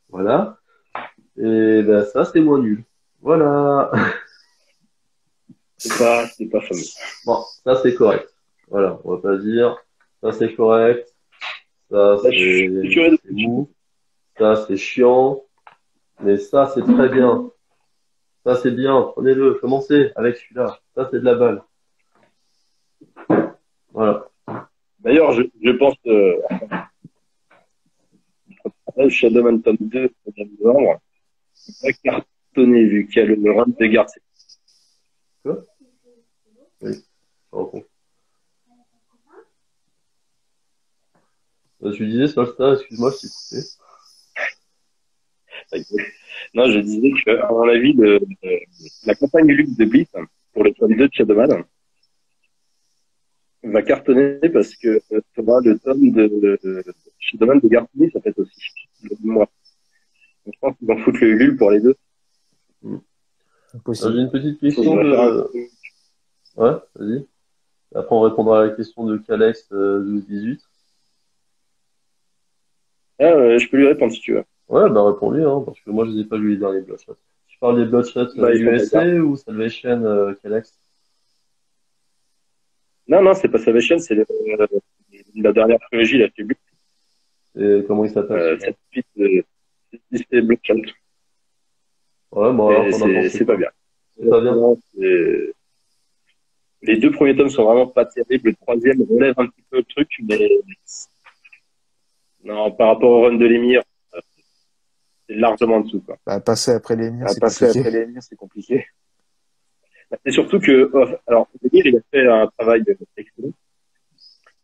Voilà. Et ben, ça, c'est moins nul. Voilà. c'est pas fameux. Bon, ça c'est correct. Voilà, on va pas dire. Ça c'est correct. Ça Là, je suis curieux c'est mou. Ça c'est chiant. Mais ça c'est très bien. Ça c'est bien. Prenez-le. Commencez avec celui-là. Ça c'est de la balle. Voilà. D'ailleurs, je pense Shadowman tome 2 au mois de novembre, va cartonner vu qu'il y a le run de Garcia. Quoi? Oui. Je reprends. Tu disais Solstar, excuse-moi, je t'ai coupé. Non, je disais que, à mon avis, la campagne luxe de Blitz pour le tome 2 de Shadowman va cartonner parce que tu auras le tome de Shadowman de Garcia, ça fait aussi. Le mois. Donc, je pense qu'ils vont foutre le Ulule pour les deux. J'ai Possible. une petite question de. Ouais, vas-y. Après on répondra à la question de Calex 12-18. Je peux lui répondre si tu veux. Ouais, bah réponds-lui, hein, parce que moi je les ai pas lu les derniers Bloodshots. Tu parles des Bloodshots Bah, ils sont pas USA bien. ou Salvation Calex? Non, c'est pas Salvation, c'est la dernière trilogie, la publique. Et comment il s'appelle? Cette suite de c'est Bloodshot. Ouais, bon alors t'en as pensé C'est quoi? pas bien. C'est pas bien? Les deux premiers tomes sont vraiment pas terribles. Le troisième relève un petit peu le truc, mais non, par rapport au run de l'émir, c'est largement en dessous, quoi. Bah, passer après les murs, c'est Passer compliqué. après l'émir, c'est compliqué. Et surtout que, alors, l'émir, il a fait un travail excellent.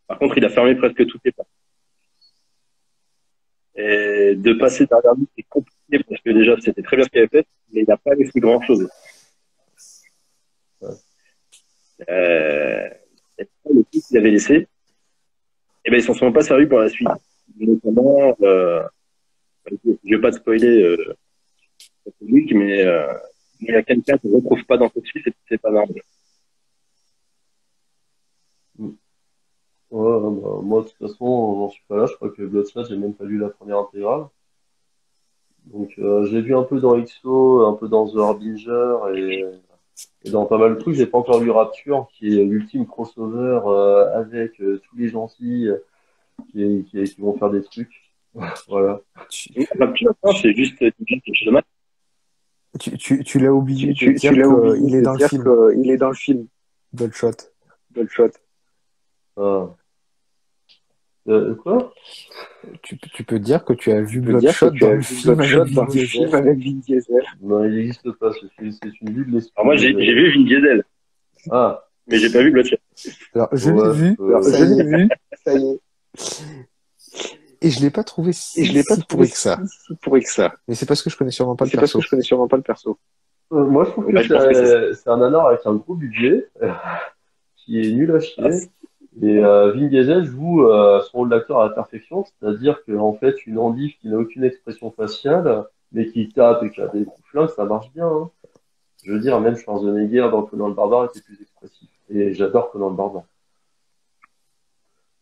Par contre, il a fermé presque toutes les pages. Et de passer derrière lui, c'est compliqué parce que déjà, c'était très bien ce qu'il avait fait, mais il n'a pas laissé grand chose. Ouais. Et le truc qu'il avait laissé, eh ben, ils s'en sont pas servis pour la suite. Notamment, je vais pas te spoiler, cette public, mais il y a quelqu'un qu'on ne retrouve pas dans cette suite, c'est pas normal. Ouais, bah, moi, de toute façon, j'en suis pas là. Je crois que Bloodshot, j'ai même pas lu la première intégrale. Donc, j'ai vu un peu dans XO, un peu dans The Harbinger et dans pas mal de trucs. J'ai pas encore lu Rapture, qui est l'ultime crossover avec tous les gentils qui vont faire des trucs. Voilà. Tu, C'est juste quelque chose de mal. tu l'as oublié de Tu dire l'as oublié qu'il est de dans le dire film, qu'il est dans le film, Bloodshot. Bloodshot. Ah. Quoi? Tu peux dire que tu as vu Tu peux dire que Bloodshot tu dans as le vu film avec Bloodshot Vin dans le film Diesel. avec Vin Diesel. Non, il n'existe pas ce film. C'est une vue de l'esprit. Alors moi, j'ai vu Vin Diesel, Ah, mais j'ai pas vu Bloodshot. Alors, je l'ai ouais, vu, Alors, ça je y l'ai est, vu, ça y est. et je l'ai pas trouvé Et je l'ai pas si trouvé pourri que ça. si pourri que ça. Mais c'est parce que je connais sûrement pas le C'est parce que perso. je connais sûrement pas le perso. moi, je trouve que Ouais, je pense que c'est ça. c'est un nanar avec un gros budget qui est nul à Ah, chier. Et Vin Diesel joue son rôle d'acteur à la perfection, c'est-à-dire qu'en fait, une endive qui n'a aucune expression faciale, mais qui tape et qui a des coups de flingue, ça marche bien. Hein. Je veux dire, même Schwarzenegger dans Conan le Barbare était plus expressif. Et j'adore Conan le Barbare.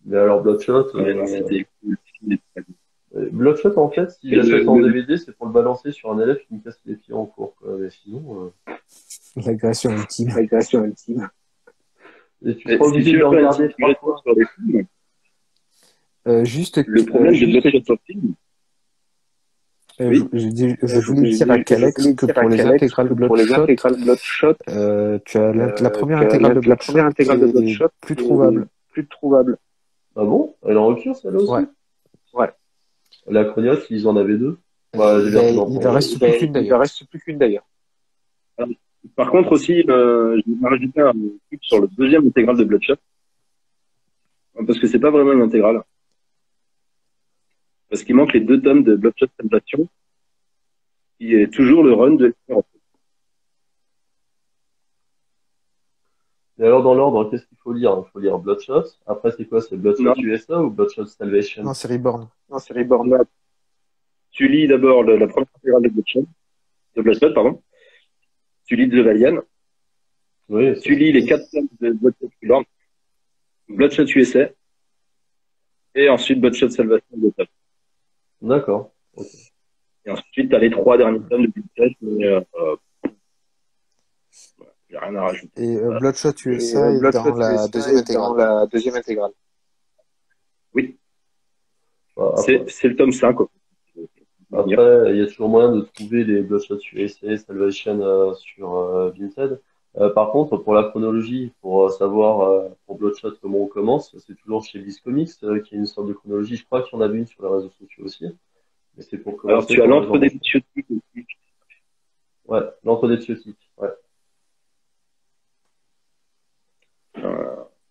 Mais alors Bloodshot, ouais, non, c'était cool. Bloodshot en fait, si Et j'achète en DVD, c'est pour le balancer sur un élève qui me casse les pieds en cours. Quoi. Mais sinon, L'agression ultime. L'agression ultime. et tu si seras obligé tu de le veux faire une regarder petite 3 suggestion fois. sur les films, Juste, le problème de Bloodshot sur film, oui. je voulais dire à Calex que pour les intégrales pour les Bloodshot, intégrales Bloodshot, tu as la première tu as intégrale de la première Bloodshot qui intégrale de est Bloodshot plus qui est trouvable. plus trouvable. Ah bon? Elle est en rupture celle-là aussi? Ouais. Ouais. La Chronia, ils en avaient deux. Ouais, j'ai bien Il en reste plus qu'une Il en d'ailleurs. reste plus qu'une d'ailleurs. Par contre aussi, je vais rajouter un truc sur le deuxième intégral de Bloodshot, parce que c'est pas vraiment une intégrale, parce qu'il manque les 2 tomes de Bloodshot Salvation, qui est toujours le run de l'histoire. Et alors, dans l'ordre, qu'est-ce qu'il faut lire? Il faut lire Bloodshot. Après, c'est quoi? C'est Bloodshot Non, USA ou Bloodshot Salvation? Non, c'est Reborn. Non, c'est Reborn. tu lis d'abord la première intégrale de Bloodshot, pardon. Tu lis The Valiant, Oui, tu lis les 4 tomes de Bloodshot Reborn, Bloodshot USA, et ensuite Bloodshot Salvation de top. d'accord. Ok. Et ensuite, tu as les 3 derniers tomes de Bloodshot, mais j'ai rien à rajouter. Et Voilà. Bloodshot USA est Bloodshot dans la USA deuxième est intégrale. dans la deuxième intégrale. Oui, Bah, après, c'est le tome 5. Quoi. après, il y a toujours moyen de trouver les Bloodshot USA, Salvation sur Vinted. Par contre, pour la chronologie, pour savoir pour Bloodshot comment on commence, c'est toujours chez Viz Comics qui est une sorte de chronologie. Je crois qu'il y en a une sur les réseaux sociaux aussi. Mais c'est pour Alors, commencer tu as par l'entre des genre. Biotiques aussi. Ouais, l'entre des psiotiques. Ouais.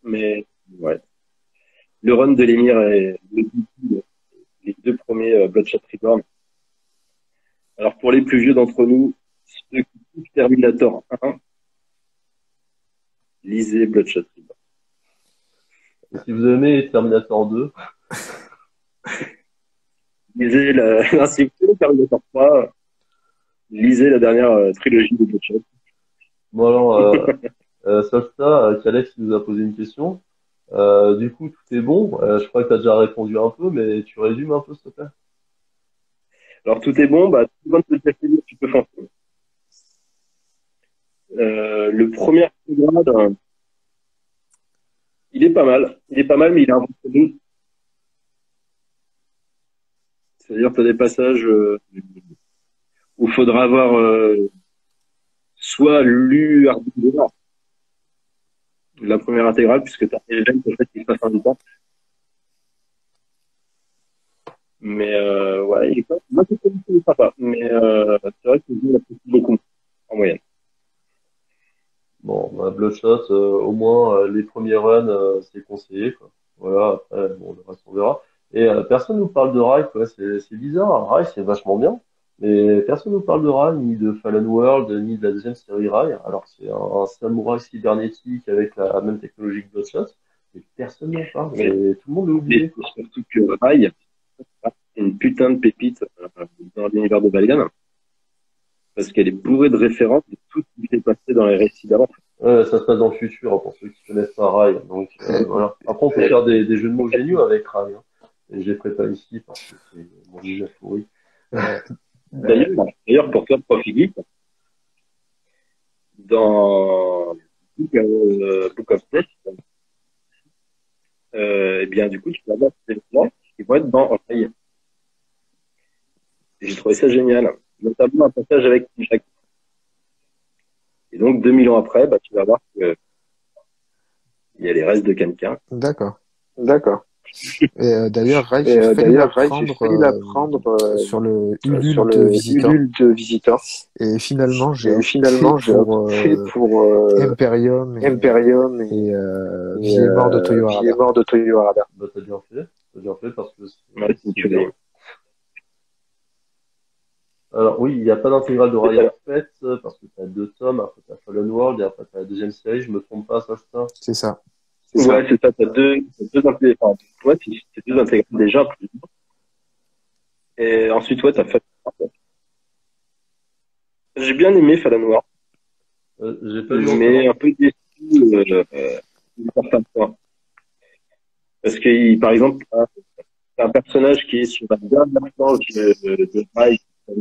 Mais, ouais. Le run de l'émir et les 2 premiers Bloodshot Reborn. Alors, pour les plus vieux d'entre nous, ceux qui kiffent Terminator 1, lisez Bloodshot Reborn. Et si vous aimez Terminator 2, Lisez non, si vous aimez Terminator 3, lisez la dernière trilogie de Bloodshot. bon alors, Solsta, Kalex nous a posé une question. Du coup, tout est bon. Je crois que tu as déjà répondu un peu, mais tu résumes un peu, s'il te plaît. Alors, tout est bon, bah, tout le monde peut le faire, tu peux foncer. Le premier grade, il est pas mal. Il est pas mal, mais il a un peu de. C'est-à-dire que tu as des passages où il faudra avoir soit lu Ardua, la première intégrale, puisque tu as des events en fait, qui se passent en même temps. Mais ouais, il est pas. Moi, c'est sympa. Mais c'est vrai que je l'apprécie beaucoup, en moyenne. Bon, bah, Bloodshot, au moins, les premiers runs, c'est conseillé, quoi. Voilà, après, bon, le reste, on verra. Et personne nous parle de Rai, quoi. C'est bizarre. Rai, c'est vachement bien. Mais personne nous parle de Rai, ni de Fallen World, ni de la deuxième série Rai. Alors que c'est un samouraï cybernétique avec la même technologie que Bloodshot. Et personne n'en parle. Mais Et tout le monde l'a oublié, quoi. surtout que Rai, c'est une putain de pépite dans l'univers de Valiant. parce qu'elle est bourrée de références de tout ce qui s'est passé dans les récits d'avant. Ouais, ça se passe dans le futur, hein, pour ceux qui connaissent pas Rai. Donc, voilà. Après, on peut faire des jeux de mots géniaux avec Rai, hein. Et je les ferai pas ici parce que c'est mon univers pourri. D'ailleurs, pour toi, Profigui, dans Book of Death, eh bien, du coup, tu vas avoir des éléments qui vont être dans Rai. Et j'ai trouvé ça génial. Notamment un passage avec Jack. Et donc, 2000 ans après, bah, tu vas voir que il y a les restes de quelqu'un. D'accord. D'accord. Et d'ailleurs, Rai, Et j'ai failli d'ailleurs, Rai, j'ai failli l'apprendre l'apprendre sur le Ulule sur de le Visitor. Ulule de Visitor. Et finalement, j'ai Et opté finalement, j'ai pour opté pour Imperium Imperium et et Vie et mort de Toyo Vie et Harada. mort de Toyo Harada. Bah, t'as bien fait. T'as bien fait parce que Ouais, c'est bien. Alors, oui, il n'y a pas d'intégrale de Rai en fait, parce que t'as 2 tomes, après t'as Fallen World, et après t'as la deuxième série, je me trompe pas, ça, C'est ça. Ouais, c'est ça. T'as deux intégrales. Enfin, ouais, c'est deux intégrales déjà. Plus. Et ensuite, ouais, t'as fait. J'ai bien aimé Fallen World, j'ai pas lu mais encore. un peu déçu de certains points. Parce que, par exemple, un personnage qui est sur la dernière planche de Rai que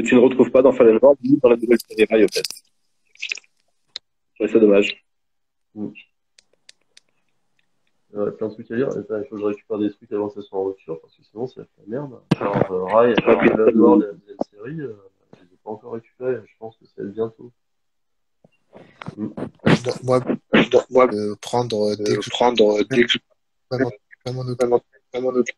tu ne retrouves pas dans Fallen World ni dans la nouvelle série Rai, en fait. Je trouve ça dommage. Plein de trucs à lire. Attends, il faut que je récupère des trucs avant que ça soit en rupture, parce que sinon, c'est la merde. Alors, Rai, Fallen World et la deuxième série, je les ai pas encore récupérés. Je pense que ça va être bientôt. Moi, Moi, prendre dès que je vraiment, vraiment noté.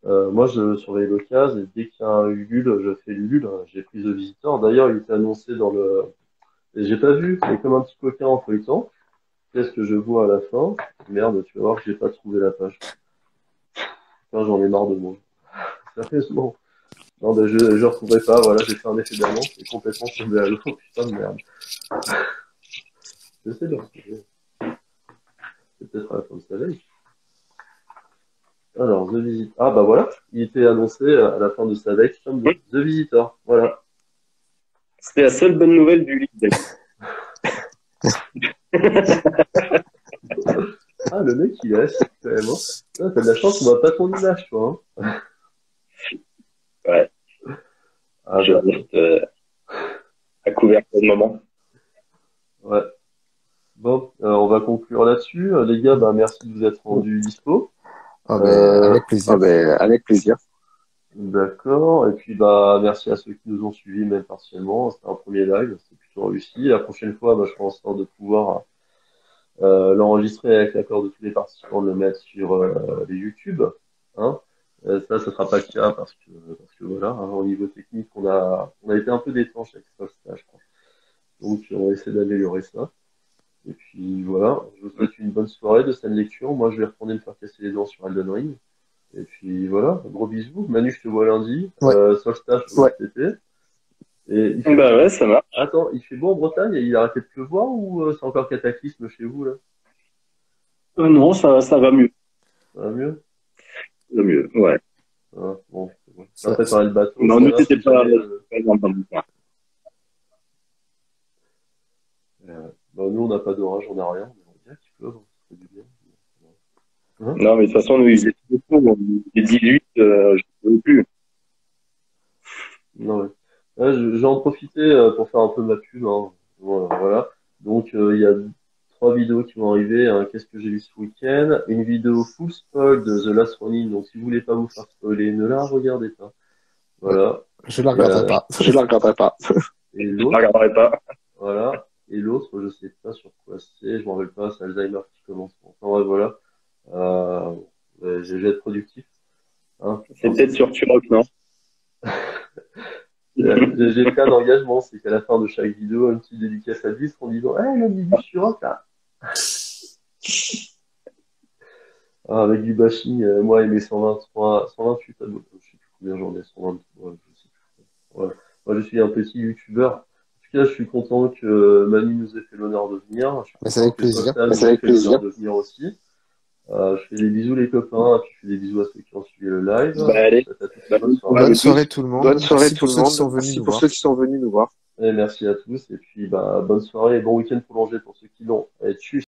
Moi, je surveille l'occasion et dès qu'il y a un Ulule, je fais l'Ulule. J'ai pris The Visitor. D'ailleurs, il était annoncé dans le... Et j'ai pas vu, mais comme un petit coquin en feuilletant. Qu'est-ce que je vois à la fin? Merde, tu vas voir que j'ai pas trouvé la page. Putain, j'en ai marre de moi. Sérieusement. Non, ben, je retrouverai pas. Voilà, j'ai fait un effet d'annonce et complètement tombé à l'eau. Putain de merde. Je sais bien. C'est peut-être à la fin de sa veille. Alors, The Visitor. Ah, bah voilà. Il était annoncé à la fin de sa veille, tome 2. The Visitor. Voilà. C'était la seule bonne nouvelle du livre. Ah, le mec, il est assis, quand même, hein. Ah, t'as de la chance qu'on voit pas ton image, toi, hein. Ouais. Ah, Je bah, reste à couvert pour le moment. ouais. Bon, on va conclure là-dessus. Les gars, bah, merci de vous être rendus dispo. Ah ben, avec plaisir. Avec plaisir. D'accord. Et puis, bah, merci à ceux qui nous ont suivis, même partiellement. C'était un premier live, c'était plutôt réussi. La prochaine fois, bah, je ferai en sorte de pouvoir l'enregistrer avec l'accord de tous les participants, de le mettre sur les YouTube. Hein. Ça sera pas le cas parce que voilà, hein, au niveau technique, on a été un peu d'étanche avec ça, je crois. Donc, on va essayer d'améliorer ça. Et puis voilà, je vous souhaite une bonne soirée de saine lecture. Moi, je vais retourner me faire casser les dents sur Elden Ring. Et puis voilà, gros bisous. Manu, je te vois lundi. Ouais. Solstage, Ouais. cet été. Et il fait... Bah ouais, ça marche. Attends, il fait beau en Bretagne et il a arrêté de pleuvoir ou c'est encore cataclysme chez vous là? Non, ça va mieux. Ça va mieux? Ça va mieux, ouais. Ah, bon, c'est bon. Ça- Après, par le bateau. Non, ça nous, va, c'était si pas jamais, dans le coin. bah, nous, on n'a pas d'orage, on n'a rien. On dirait qu'il pleuve, ça fait du bien. Hein. Non, mais de toute façon, nous, il faisait tout le les 18, je ne peux plus. Non, ouais. Ouais, je vais en profiter pour faire un peu ma pub. Hein. Voilà. Donc, il y a 3 vidéos qui vont arriver. Hein. Qu'est-ce que j'ai vu ce week-end? Une vidéo full spoil de The Last Ronin. Donc, si vous voulez pas vous faire spoiler, ne la regardez pas. Voilà. Je la regarderai Euh, pas. Je la regarderai pas. Et Je ne l'autre, regarderai pas. voilà. Et l'autre, je sais pas sur quoi c'est. Je m'en rappelle pas. C'est Alzheimer qui commence. Enfin, ouais, voilà. Je vais être productif. Hein. C'est peut-être sur Turok, non? J'ai pris un engagement, c'est qu'à la fin de chaque vidéo, une petite dédicace à 10 en disant le début sur Rock, là. Ah, avec du bashing, moi et mes 123, 128 abonnés, je sais plus combien j'en ai, 123, je sais plus. Voilà. Moi, je suis un petit youtubeur. En tout cas, je suis content que Manu nous ait fait l'honneur de venir. Je suis Mais c'est content avec que plaisir. Solstas nous ait fait l'honneur de venir aussi. Je fais des bisous les copains, et puis je fais des bisous à ceux qui ont suivi le live. Bah, allez. Je vous souhaite à tous Bah, une bonne soirée. Bonne soirée tout le monde. Bonne soirée Merci tout pour le ceux qui sont monde. venus Merci nous pour voir. ceux qui sont venus nous voir. Et merci à tous, et puis bonne soirée et bon week-end prolongé pour ceux qui l'ont. Et tchuss.